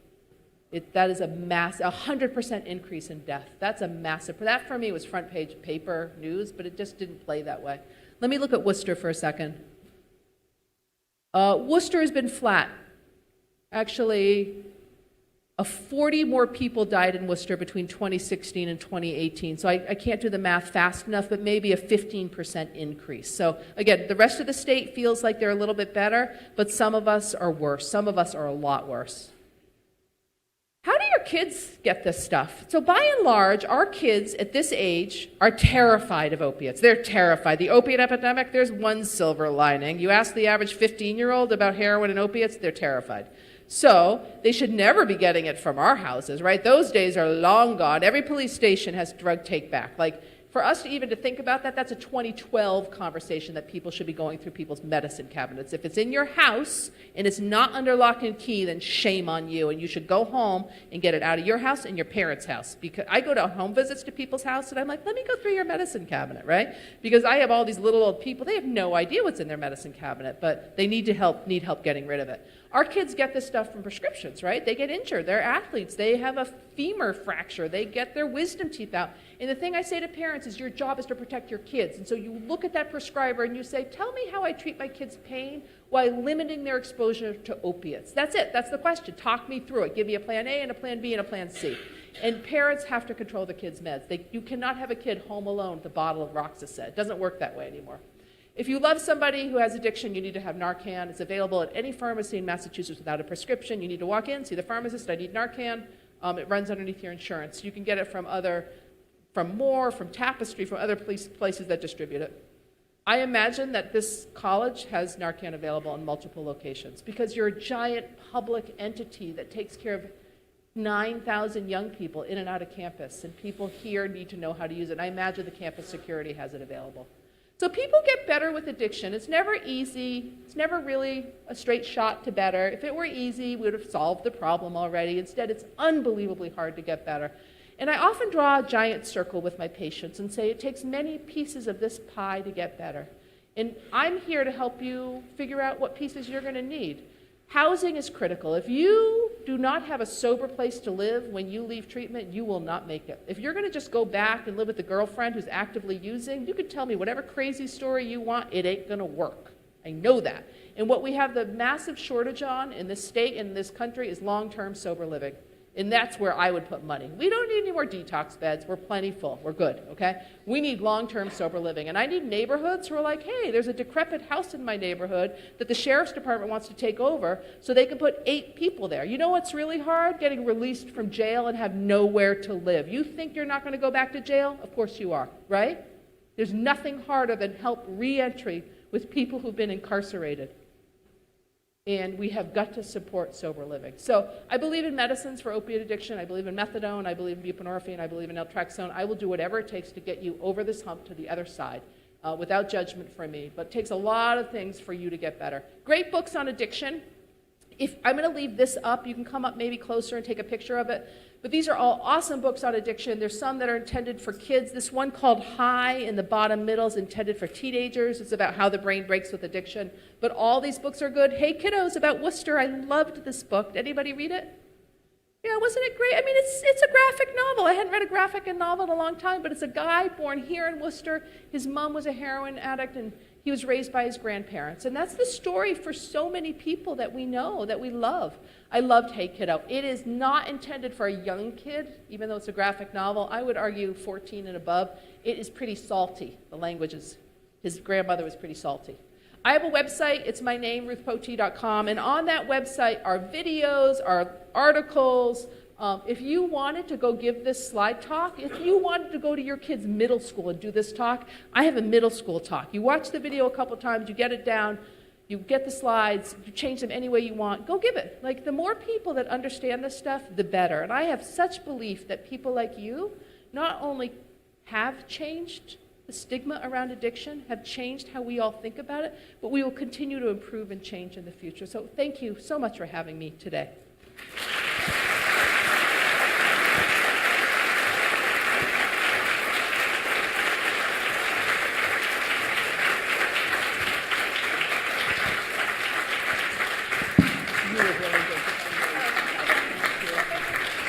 That is a 100% increase in death. That's a massive. That for me was front page paper news, but it just didn't play that way. Let me look at Worcester for a second. Worcester has been flat. Actually, 40 more people died in Worcester between 2016 and 2018. So I can't do the math fast enough, but maybe a 15% increase. So again, the rest of the state feels like they're a little bit better, but some of us are worse. Some of us are a lot worse. How do your kids get this stuff? So by and large, our kids at this age are terrified of opiates. They're terrified. The opiate epidemic, there's one silver lining. You ask the average 15-year-old about heroin and opiates, they're terrified. So they should never be getting it from our houses, right? Those days are long gone. Every police station has drug take back. Like, for us to even to think about that, that's a 2012 conversation that people should be going through people's medicine cabinets. If it's in your house and it's not under lock and key, then shame on you, and you should go home and get it out of your house and your parents' house. Because I go to home visits to people's house, and I'm like, let me go through your medicine cabinet, right? Because I have all these little old people, they have no idea what's in their medicine cabinet, but they need help getting rid of it. Our kids get this stuff from prescriptions, right? They get injured. They're athletes. They have a femur fracture. They get their wisdom teeth out. And the thing I say to parents is your job is to protect your kids. And so you look at that prescriber and you say, tell me how I treat my kids' pain while limiting their exposure to opiates. That's it. That's the question. Talk me through it. Give me a plan A and a plan B and a plan C. And parents have to control the kids' meds. You cannot have a kid home alone with a bottle of Roxicet. It doesn't work that way anymore. If you love somebody who has addiction, you need to have Narcan. It's available at any pharmacy in Massachusetts without a prescription. You need to walk in, see the pharmacist, I need Narcan. It runs underneath your insurance. You can get it from Moore, from Tapestry, from other places that distribute it. I imagine that this college has Narcan available in multiple locations because you're a giant public entity that takes care of 9,000 young people in and out of campus, and people here need to know how to use it. And I imagine the campus security has it available. So people get better with addiction. It's never easy. It's never really a straight shot to better. If it were easy, we would have solved the problem already. Instead, it's unbelievably hard to get better. And I often draw a giant circle with my patients and say it takes many pieces of this pie to get better. And I'm here to help you figure out what pieces you're going to need. Housing is critical. If you do not have a sober place to live when you leave treatment, you will not make it. If you're going to just go back and live with a girlfriend who's actively using, you can tell me whatever crazy story you want, it ain't going to work. I know that. And what we have the massive shortage on in this state and in this country is long-term sober living. And that's where I would put money. We don't need any more detox beds. We're plenty full. We're good, okay? We need long-term sober living. And I need neighborhoods who are like, hey, there's a decrepit house in my neighborhood that the sheriff's department wants to take over so they can put 8 people there. You know what's really hard? Getting released from jail and have nowhere to live. You think you're not going to go back to jail? Of course you are, right? There's nothing harder than help re-entry with people who've been incarcerated. And we have got to support sober living. So I believe in medicines for opiate addiction. I believe in methadone. I believe in buprenorphine. I believe in naltrexone. I will do whatever it takes to get you over this hump to the other side without judgment from me. But it takes a lot of things for you to get better. Great books on addiction. If I'm going to leave this up, you can come up maybe closer and take a picture of it. But these are all awesome books on addiction. There's some that are intended for kids. This one called High in the bottom middle is intended for teenagers. It's about how the brain breaks with addiction. But all these books are good. Hey Kiddos, about Worcester. I loved this book. Did anybody read it? Yeah, wasn't it great? I mean, it's a graphic novel. I hadn't read a graphic novel in a long time, but it's a guy born here in Worcester. His mom was a heroin addict, and he was raised by his grandparents. And that's the story for so many people that we know, that we love. I loved Hey Kiddo. It is not intended for a young kid, even though it's a graphic novel. I would argue 14 and above. It is pretty salty. The language is, his grandmother was pretty salty. I have a website. It's my name, ruthpotee.com. And on that website are videos, are articles. If you wanted to go give this slide talk, if you wanted to go to your kid's middle school and do this talk, I have a middle school talk. You watch the video a couple times, you get it down, you get the slides, you change them any way you want, go give it. Like, the more people that understand this stuff, the better. And I have such belief that people like you not only have changed the stigma around addiction, have changed how we all think about it, but we will continue to improve and change in the future. So thank you so much for having me today.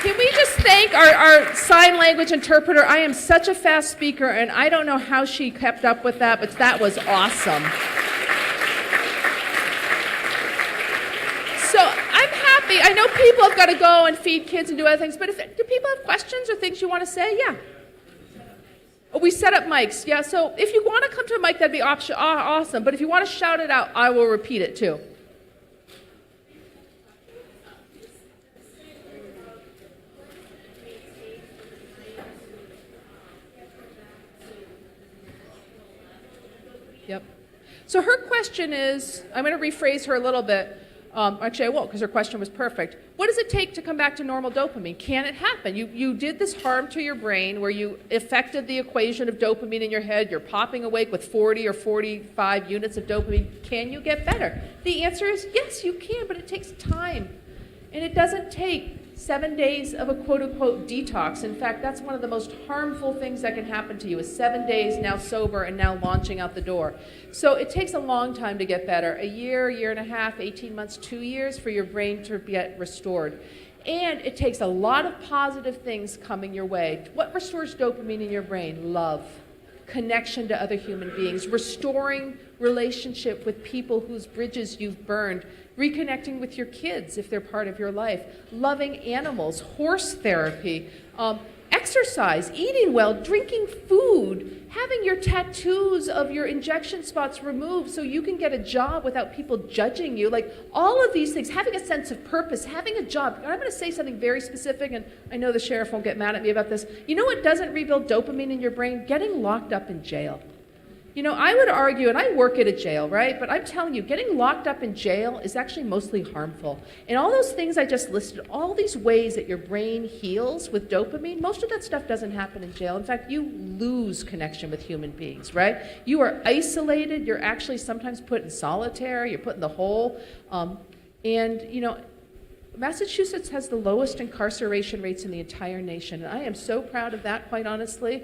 Can we just thank our sign language interpreter? I am such a fast speaker, and I don't know how she kept up with that, but that was awesome. So I'm happy. I know people have got to go and feed kids and do other things, but do people have questions or things you want to say? Yeah. Oh, we set up mics. Yeah, so if you want to come to a mic, that'd be awesome. But if you want to shout it out, I will repeat it too. Yep. So her question is, I'm going to rephrase her a little bit. Actually, I won't, because her question was perfect. What does it take to come back to normal dopamine? Can it happen? You did this harm to your brain where you affected the equation of dopamine in your head. You're popping awake with 40 or 45 units of dopamine. Can you get better? The answer is yes, you can, but it takes time. And it doesn't take 7 days of a quote-unquote detox. In fact, that's one of the most harmful things that can happen to you is 7 days now sober and now launching out the door. So it takes a long time to get better. A year, year and a half, 18 months, 2 years for your brain to get restored. And it takes a lot of positive things coming your way. What restores dopamine in your brain? Love. Connection to other human beings. Restoring relationship with people whose bridges you've burned. Reconnecting with your kids if they're part of your life, loving animals, horse therapy, exercise, eating well, drinking food, having your tattoos of your injection spots removed so you can get a job without people judging you. Like, all of these things, having a sense of purpose, having a job. And I'm going to say something very specific, and I know the sheriff won't get mad at me about this. You know what doesn't rebuild dopamine in your brain? Getting locked up in jail. You know, I would argue, and I work at a jail, right? But I'm telling you, getting locked up in jail is actually mostly harmful. And all those things I just listed, all these ways that your brain heals with dopamine, most of that stuff doesn't happen in jail. In fact, you lose connection with human beings, right? You are isolated. You're actually sometimes put in solitary. You're put in the hole. And, you know, Massachusetts has the lowest incarceration rates in the entire nation, and I am so proud of that, quite honestly.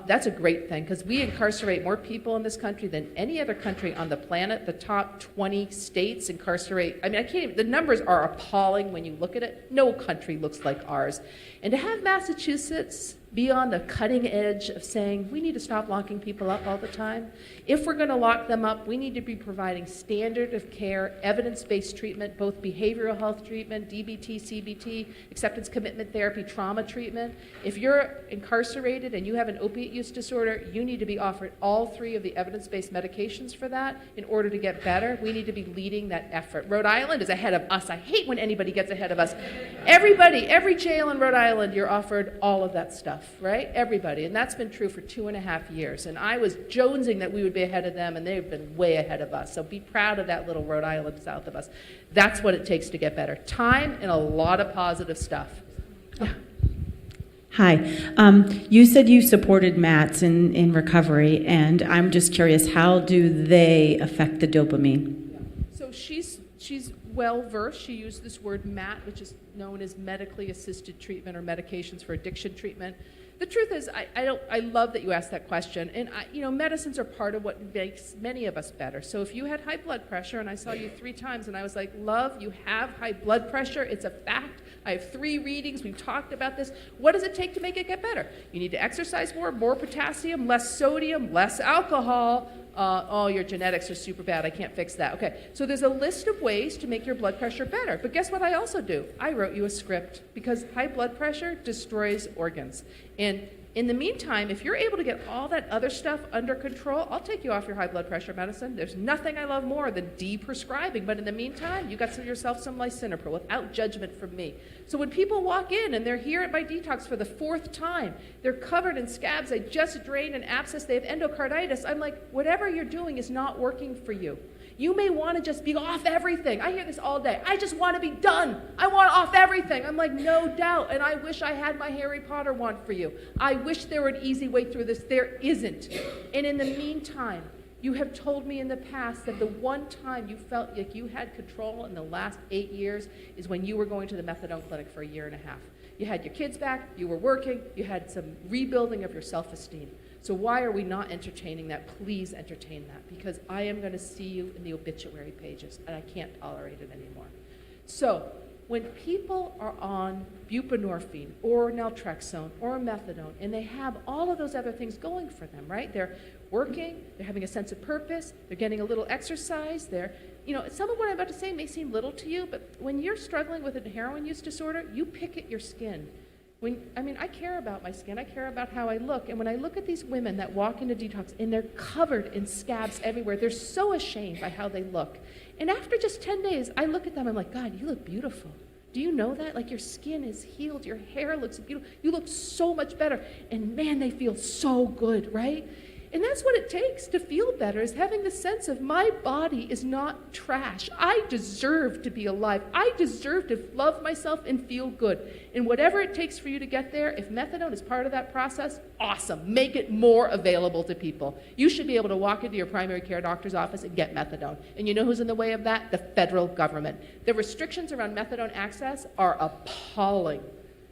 That's a great thing, because we incarcerate more people in this country than any other country on the planet. The top 20 states incarcerate, I mean, I can't even, the numbers are appalling when you look at it. No country looks like ours. And to have Massachusetts be on the cutting edge of saying, we need to stop locking people up all the time. If we're going to lock them up, we need to be providing standard of care, evidence-based treatment, both behavioral health treatment, DBT, CBT, acceptance commitment therapy, trauma treatment. If you're incarcerated and you have an opiate use disorder, you need to be offered all 3 of the evidence-based medications for that in order to get better. We need to be leading that effort. Rhode Island is ahead of us. I hate when anybody gets ahead of us. Everybody, every jail in Rhode Island, you're offered all of that stuff. Right? Everybody. And that's been true for 2.5 years. And I was jonesing that we would be ahead of them, and they've been way ahead of us. So be proud of that little Rhode Island south of us. That's what it takes to get better. Time and a lot of positive stuff. Yeah. Hi. You said you supported MATs in recovery, and I'm just curious, how do they affect the dopamine? So she's well-versed. She used this word MAT, which is known as medically assisted treatment or medications for addiction treatment. The truth is, I love that you asked that question. And, you know, medicines are part of what makes many of us better. So if you had high blood pressure, and I saw you 3 times, and I was like, love, you have high blood pressure. It's a fact. I have 3 readings. We've talked about this. What does it take to make it get better? You need to exercise more potassium, less sodium, less alcohol. Oh, your genetics are super bad. I can't fix that. Okay, so there's a list of ways to make your blood pressure better. But guess what I also do? I wrote you a script, because high blood pressure destroys organs. And in the meantime, if you're able to get all that other stuff under control, I'll take you off your high blood pressure medicine. There's nothing I love more than de-prescribing. But in the meantime, you got yourself some lisinopril without judgment from me. So when people walk in and they're here at my detox for the 4th time, they're covered in scabs, they just drained an abscess, they have endocarditis, I'm like, whatever you're doing is not working for you. You may want to just be off everything. I hear this all day. I just want to be done. I want off everything. I'm like, no doubt. And I wish I had my Harry Potter wand for you. I wish there were an easy way through this. There isn't. And in the meantime, you have told me in the past that the one time you felt like you had control in the last 8 years is when you were going to the methadone clinic for 1.5 years. You had your kids back, you were working, you had some rebuilding of your self-esteem. So why are we not entertaining that? Please entertain that, because I am going to see you in the obituary pages, and I can't tolerate it anymore. So when people are on buprenorphine or naltrexone or methadone, and they have all of those other things going for them, right? They're working, they're having a sense of purpose, they're getting a little exercise, they're, you know, some of what I'm about to say may seem little to you, but when you're struggling with a heroin use disorder, you pick at your skin. I care about my skin, I care about how I look, and when I look at these women that walk into detox and they're covered in scabs everywhere, they're so ashamed by how they look. And after just 10 days, I look at them, I'm like, God, you look beautiful. Do you know that? Like, your skin is healed, your hair looks beautiful, you look so much better, and man, they feel so good, right? And that's what it takes to feel better, is having the sense of my body is not trash. I deserve to be alive. I deserve to love myself and feel good. And whatever it takes for you to get there, if methadone is part of that process, awesome. Make it more available to people. You should be able to walk into your primary care doctor's office and get methadone. And you know who's in the way of that? The federal government. The restrictions around methadone access are appalling.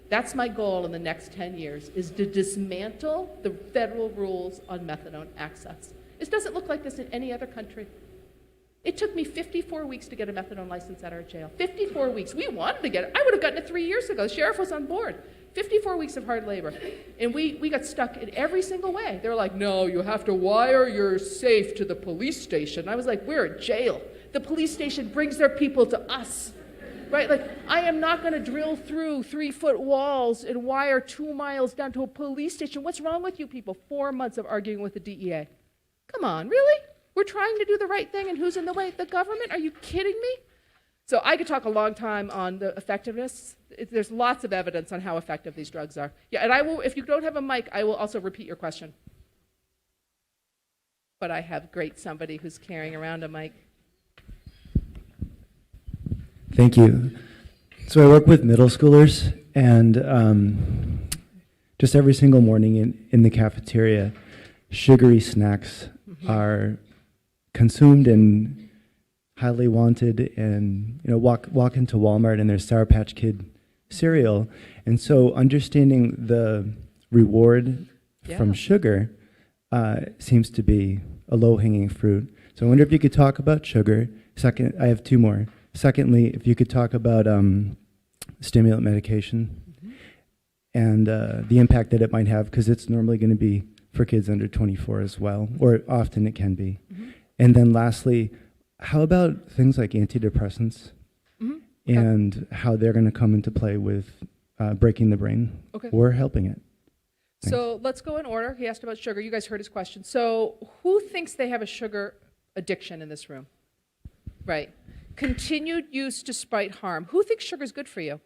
That's my goal in the next 10 years, is to dismantle the federal rules on methadone access. This doesn't look like this in any other country. It took me 54 weeks to get a methadone license at our jail. 54 weeks. We wanted to get it. I would have gotten it 3 years ago. The sheriff was on board. 54 weeks of hard labor. And we got stuck in every single way. They were like, no, you have to wire your safe to the police station. I was like, we're a jail. The police station brings their people to us. Right? Like, I am not going to drill through 3-foot walls and wire 2 miles down to a police station. What's wrong with you people? 4 months of arguing with the DEA. Come on, really? We're trying to do the right thing, and who's in the way? The government? Are you kidding me? So I could talk a long time on the effectiveness. There's lots of evidence on how effective these drugs are. Yeah, and I will, if you don't have a mic, I will also repeat your question. but I have great somebody who's carrying around a mic. Thank you. So I work with middle schoolers, and just every single morning in the cafeteria, sugary snacks are consumed and highly wanted. And walk into Walmart and there's Sour Patch Kid cereal, and so understanding the reward from sugar seems to be a low-hanging fruit. So I wonder if you could talk about sugar. Second, I have two more. Secondly, if you could talk about stimulant medication and the impact that it might have, because it's normally going to be for kids under 24 as well, or often it can be. And then lastly, how about things like antidepressants and how they're going to come into play with breaking the brain or helping it? Thanks. So let's go in order. He asked about sugar. You guys heard his question. So who thinks they have a sugar addiction in this room? Right. Continued use despite harm. Who thinks sugar is good for you?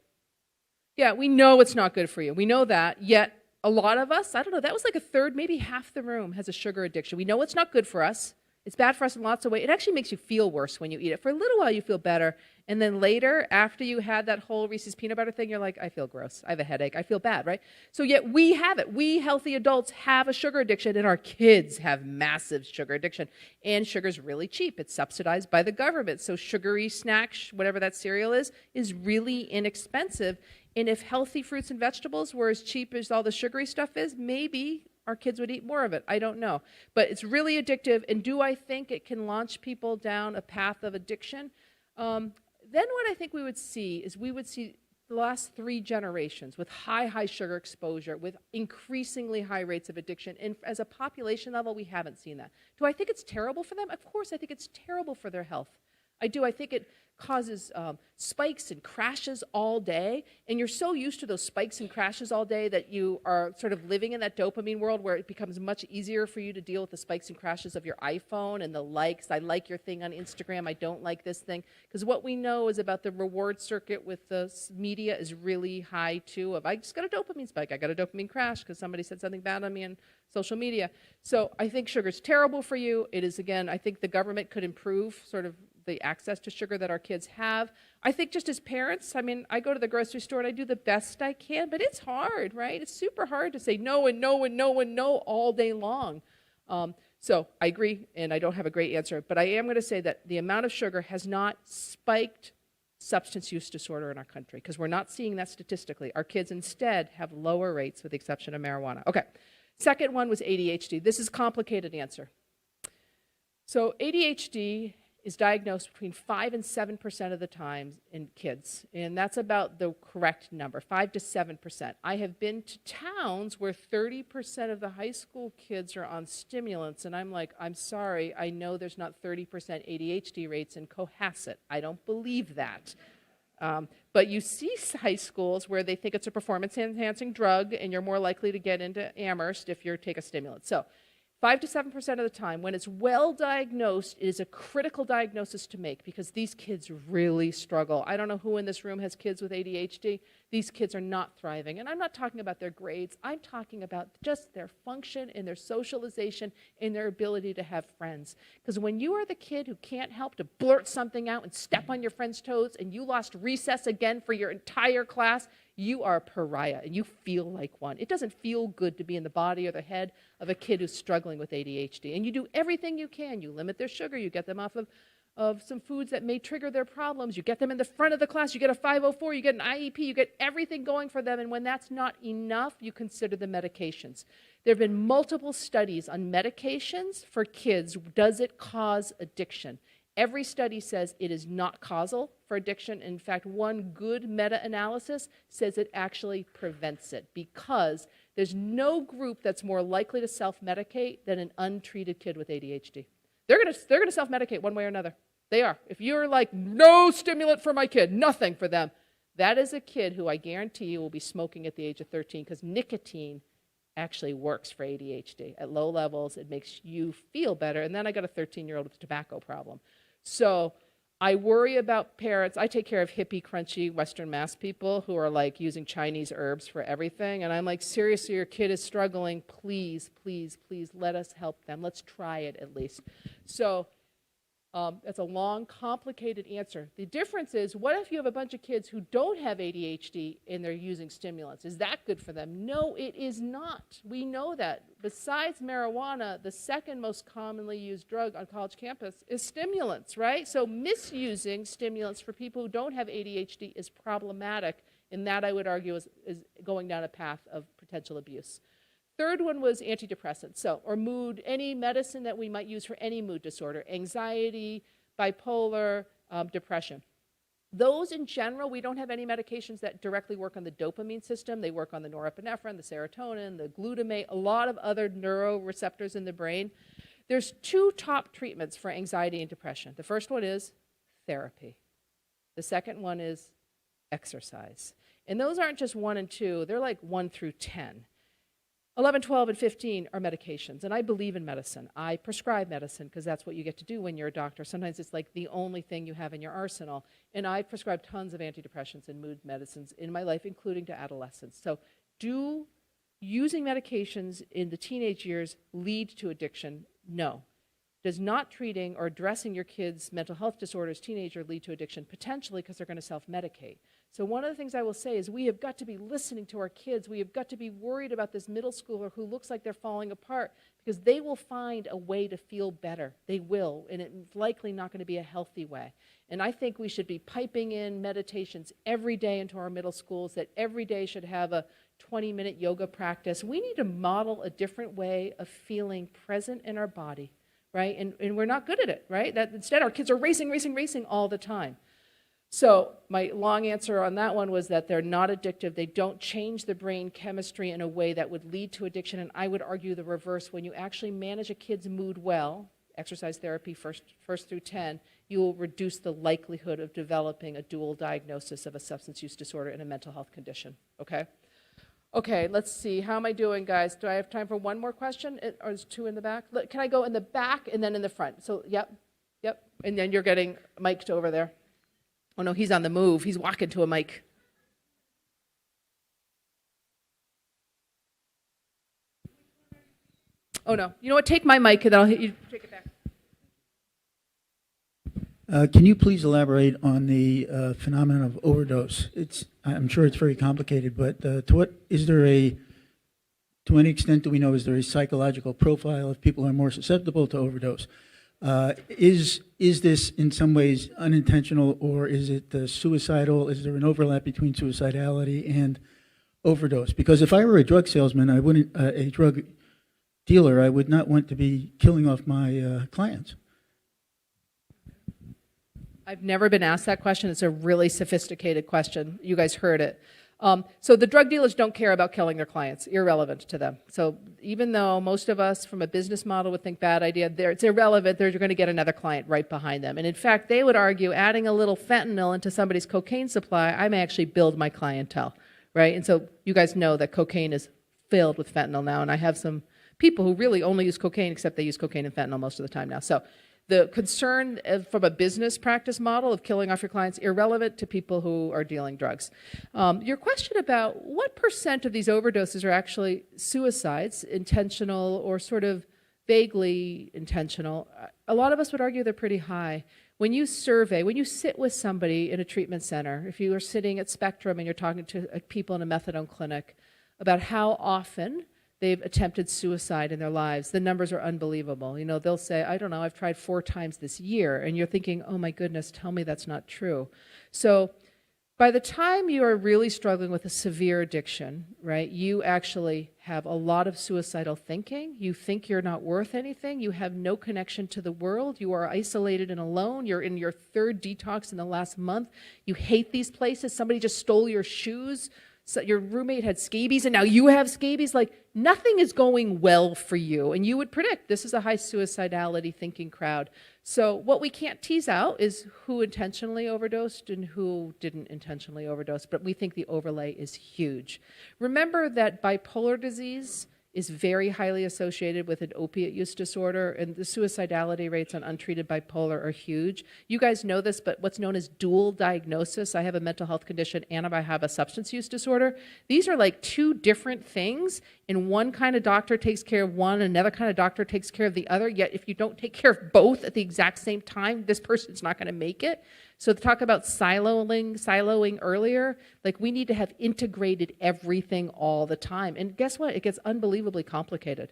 Yeah, we know it's not good for you. We know that. Yet a lot of us, I don't know, that was like a third, maybe half the room has a sugar addiction. We know it's not good for us. It's bad for us in lots of ways. It actually makes you feel worse when you eat it. For a little while, you feel better. And then later, after you had that whole Reese's peanut butter thing, you're like, I feel gross. I have a headache. I feel bad, right? So yet we have it. We healthy adults have a sugar addiction, and our kids have massive sugar addiction. And sugar's really cheap. It's subsidized by the government. So sugary snacks, whatever that cereal is really inexpensive. And if healthy fruits and vegetables were as cheap as all the sugary stuff is, maybe our kids would eat more of it. I don't know. But it's really addictive. And do I think it can launch people down a path of addiction? Then what I think we would see is we would see the last 3 generations with high sugar exposure, with increasingly high rates of addiction. And as a population level, we haven't seen that. Do I think it's terrible for them? Of course, I think it's terrible for their health. I do. I think it causes spikes and crashes all day, and you're so used to those spikes and crashes all day that you are sort of living in that dopamine world where it becomes much easier for you to deal with the spikes and crashes of your iPhone and the likes. I like your thing on Instagram. I don't like this thing. Because what we know is about the reward circuit with the media is really high, too, of I just got a dopamine spike. I got a dopamine crash because somebody said something bad on me on social media. So I think sugar's terrible for you. It is, again, I think the government could improve sort of the access to sugar that our kids have. I think just as parents, I mean, I go to the grocery store and I do the best I can, but it's hard, right? It's super hard to say no and no and no and no all day long. So I agree, and I don't have a great answer, but I am going to say that the amount of sugar has not spiked substance use disorder in our country, because we're not seeing that statistically. Our kids instead have lower rates with the exception of marijuana. Okay, second one was ADHD. This is a complicated answer. So ADHD is diagnosed between 5 and 7% of the time in kids, and that's about the correct number, 5 to 7%. I have been to towns where 30% of the high school kids are on stimulants, and I'm like, I'm sorry, I know there's not 30% ADHD rates in Cohasset. I don't believe that. But you see high schools where they think it's a performance-enhancing drug, and you're more likely to get into Amherst if you take a stimulant. So 5 to 7% of the time, when it's well diagnosed, it is a critical diagnosis to make because these kids really struggle. I don't know who in this room has kids with ADHD. These kids are not thriving. And I'm not talking about their grades. I'm talking about just their function and their socialization and their ability to have friends. Because when you are the kid who can't help to blurt something out and step on your friend's toes and you lost recess again for your entire class, you are a pariah and you feel like one. It doesn't feel good to be in the body or the head of a kid who's struggling with ADHD. And you do everything you can. You limit their sugar. You get them off of some foods that may trigger their problems. You get them in the front of the class. You get a 504. You get an IEP. You get everything going for them. And when that's not enough, you consider the medications. There have been multiple studies on medications for kids. Does it cause addiction? Every study says it is not causal for addiction. In fact, one good meta-analysis says it actually prevents it because there's no group that's more likely to self-medicate than an untreated kid with ADHD. They're gonna self-medicate one way or another. They are. If you're like, no stimulant for my kid, nothing for them, that is a kid who I guarantee you will be smoking at the age of 13 because nicotine actually works for ADHD. At low levels, it makes you feel better. And then I got a 13-year-old with a tobacco problem. So I worry about parents. I take care of hippie, crunchy Western Mass people who are like using Chinese herbs for everything. And I'm like, seriously, your kid is struggling. Please, please, please let us help them. Let's try it at least. So that's a long, complicated answer. The difference is, what if you have a bunch of kids who don't have ADHD and they're using stimulants? Is that good for them? No, it is not. We know that. Besides marijuana, the second most commonly used drug on college campus is stimulants, right? So misusing stimulants for people who don't have ADHD is problematic, and that, I would argue, is going down a path of potential abuse. Third one was antidepressants, or mood, any medicine that we might use for any mood disorder, anxiety, bipolar, depression. Those in general, we don't have any medications that directly work on the dopamine system. They work on the norepinephrine, the serotonin, the glutamate, a lot of other neuroreceptors in the brain. There's two top treatments for anxiety and depression. The first one is therapy. The second one is exercise. And those aren't just 1 and 2, they're like 1 through 10. 11, 12, and 15 are medications, and I believe in medicine. I prescribe medicine because that's what you get to do when you're a doctor. Sometimes it's like the only thing you have in your arsenal, and I prescribe tons of antidepressants and mood medicines in my life, including to adolescents. So do using medications in the teenage years lead to addiction? No. Does not treating or addressing your kids' mental health disorders, teenager, lead to addiction? Potentially, because they're going to self-medicate. So one of the things I will say is we have got to be listening to our kids. We have got to be worried about this middle schooler who looks like they're falling apart, because they will find a way to feel better. They will, and it's likely not going to be a healthy way. And I think we should be piping in meditations every day into our middle schools, that every day should have a 20-minute yoga practice. We need to model a different way of feeling present in our body, right? And we're not good at it, right? That instead, our kids are racing all the time. So my long answer on that one was that they're not addictive. They don't change the brain chemistry in a way that would lead to addiction. And I would argue the reverse. When you actually manage a kid's mood well, exercise therapy first through 10, you will reduce the likelihood of developing a dual diagnosis of a substance use disorder and a mental health condition, okay? Okay, let's see. How am I doing, guys? Do I have time for one more question? Or is 2 in the back? Can I go in the back and then in the front? So, yep. And then you're getting mic'd over there. Oh, no, he's on the move. He's walking to a mic. Oh, no. You know what? Take my mic and then I'll hit you. Take it back. Can you please elaborate on the phenomenon of overdose? I'm sure it's very complicated, but to any extent do we know, is there a psychological profile if people are more susceptible to overdose? Is this in some ways unintentional, or is it suicidal? Is there an overlap between suicidality and overdose? Because if I were a drug salesman, a drug dealer, I would not want to be killing off my clients. I've never been asked that question. It's a really sophisticated question. You guys heard it. So the drug dealers don't care about killing their clients, irrelevant to them. So even though most of us from a business model would think bad idea, it's irrelevant. They're going to get another client right behind them. And in fact, they would argue adding a little fentanyl into somebody's cocaine supply, I may actually build my clientele, right? And so you guys know that cocaine is filled with fentanyl now, and I have some people who really only use cocaine, except they use cocaine and fentanyl most of the time now. So the concern from a business practice model of killing off your clients, irrelevant to people who are dealing drugs. Your question about what % of these overdoses are actually suicides, intentional or sort of vaguely intentional, a lot of us would argue they're pretty high. When you sit with somebody in a treatment center, if you are sitting at Spectrum and you're talking to people in a methadone clinic about how often they've attempted suicide in their lives, the numbers are unbelievable. You know, they'll say, I don't know, I've tried 4 times this year. And you're thinking, oh my goodness, tell me that's not true. So by the time you are really struggling with a severe addiction, right, you actually have a lot of suicidal thinking. You think you're not worth anything. You have no connection to the world. You are isolated and alone. You're in your 3rd detox in the last month. You hate these places. Somebody just stole your shoes. So your roommate had scabies and now you have scabies. Like, nothing is going well for you. And you would predict this is a high suicidality thinking crowd. So what we can't tease out is who intentionally overdosed and who didn't intentionally overdose. But we think the overlay is huge. Remember that bipolar disease is very highly associated with an opiate use disorder, and the suicidality rates on untreated bipolar are huge. You guys know this, but what's known as dual diagnosis, I have a mental health condition and I have a substance use disorder. These are like two different things, and one kind of doctor takes care of one, another kind of doctor takes care of the other, yet if you don't take care of both at the exact same time, this person's not going to make it. So to talk about siloing earlier, like we need to have integrated everything all the time. And guess what? It gets unbelievably complicated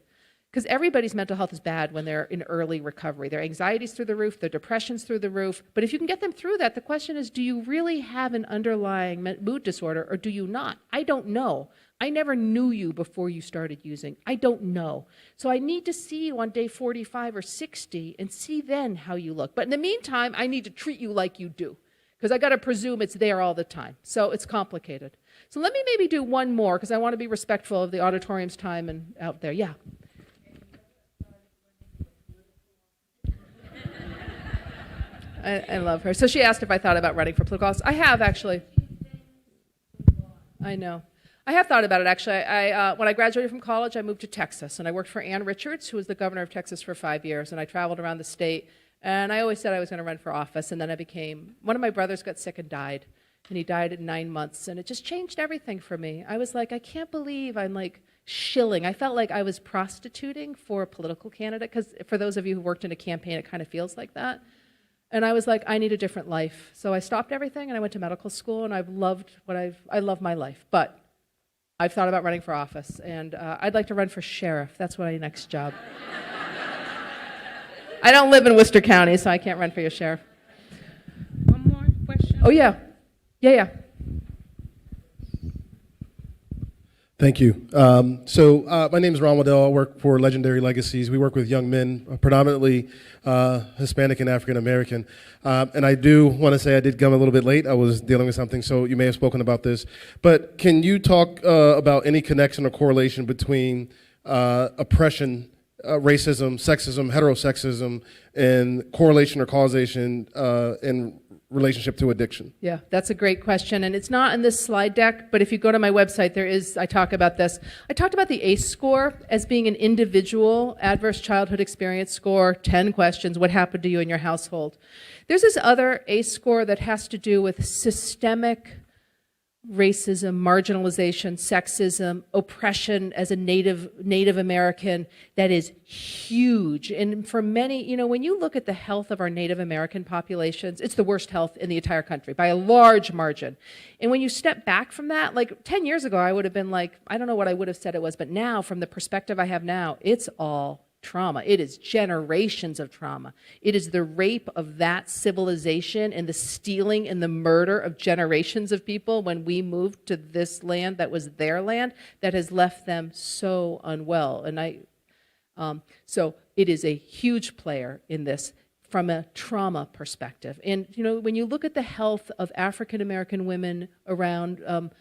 because everybody's mental health is bad when they're in early recovery. Their anxiety's through the roof, their depression's through the roof. But if you can get them through that, the question is, do you really have an underlying mood disorder or do you not? I don't know. I never knew you before you started using. I don't know. So I need to see you on day 45 or 60 and see then how you look. But in the meantime, I need to treat you like you do because I got to presume it's there all the time. So it's complicated. So let me maybe do one more because I want to be respectful of the auditorium's time and out there. Yeah. I love her. So she asked if I thought about running for political office. I have, actually. I know. I have thought about it, actually. When I graduated from college, I moved to Texas, and I worked for Ann Richards, who was the governor of Texas for 5 years, and I traveled around the state, and I always said I was going to run for office, and then one of my brothers got sick and died, and he died at 9 months, and it just changed everything for me. I was like, I can't believe I'm like shilling. I felt like I was prostituting for a political candidate, because for those of you who worked in a campaign, it kind of feels like that. And I was like, I need a different life. So I stopped everything, and I went to medical school, and I love my life, but I've thought about running for office, and I'd like to run for sheriff. That's my next job. I don't live in Worcester County, so I can't run for your sheriff. One more question. Oh, yeah. Yeah. Thank you. My name is Ron Waddell. I work for Legendary Legacies. We work with young men, predominantly Hispanic and African American. And I do want to say I did come a little bit late. I was dealing with something, so you may have spoken about this. But can you talk about any connection or correlation between oppression, racism, sexism, heterosexism, and correlation or causation in relationship to addiction? Yeah, that's a great question, and it's not in this slide deck, but if you go to my website, I talk about this. I talked about the ACE score as being an individual adverse childhood experience score, 10 questions, what happened to you in your household. There's this other ACE score that has to do with systemic racism, marginalization, sexism, oppression as a Native American that is huge. And for many, when you look at the health of our Native American populations, it's the worst health in the entire country by a large margin. And when you step back from that, like 10 years ago, I would have been like, I don't know what I would have said it was, but now from the perspective I have now, it's all trauma. It is generations of trauma. It is the rape of that civilization and the stealing and the murder of generations of people when we moved to this land that was their land that has left them so unwell. And so it is a huge player in this from a trauma perspective. And when you look at the health of African American women around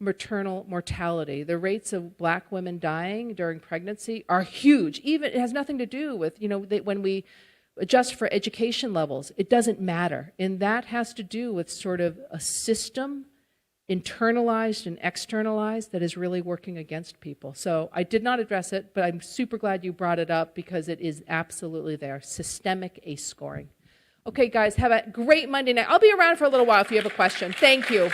maternal mortality, the rates of black women dying during pregnancy are huge. Even it has nothing to do with when we adjust for education levels, it doesn't matter, and that has to do with sort of a system internalized and externalized that is really working against people. So I did not address it, but I'm super glad you brought it up because it is absolutely there. Systemic ACE scoring. Okay, guys, have a great Monday night. I'll be around for a little while if you have a question. Thank you.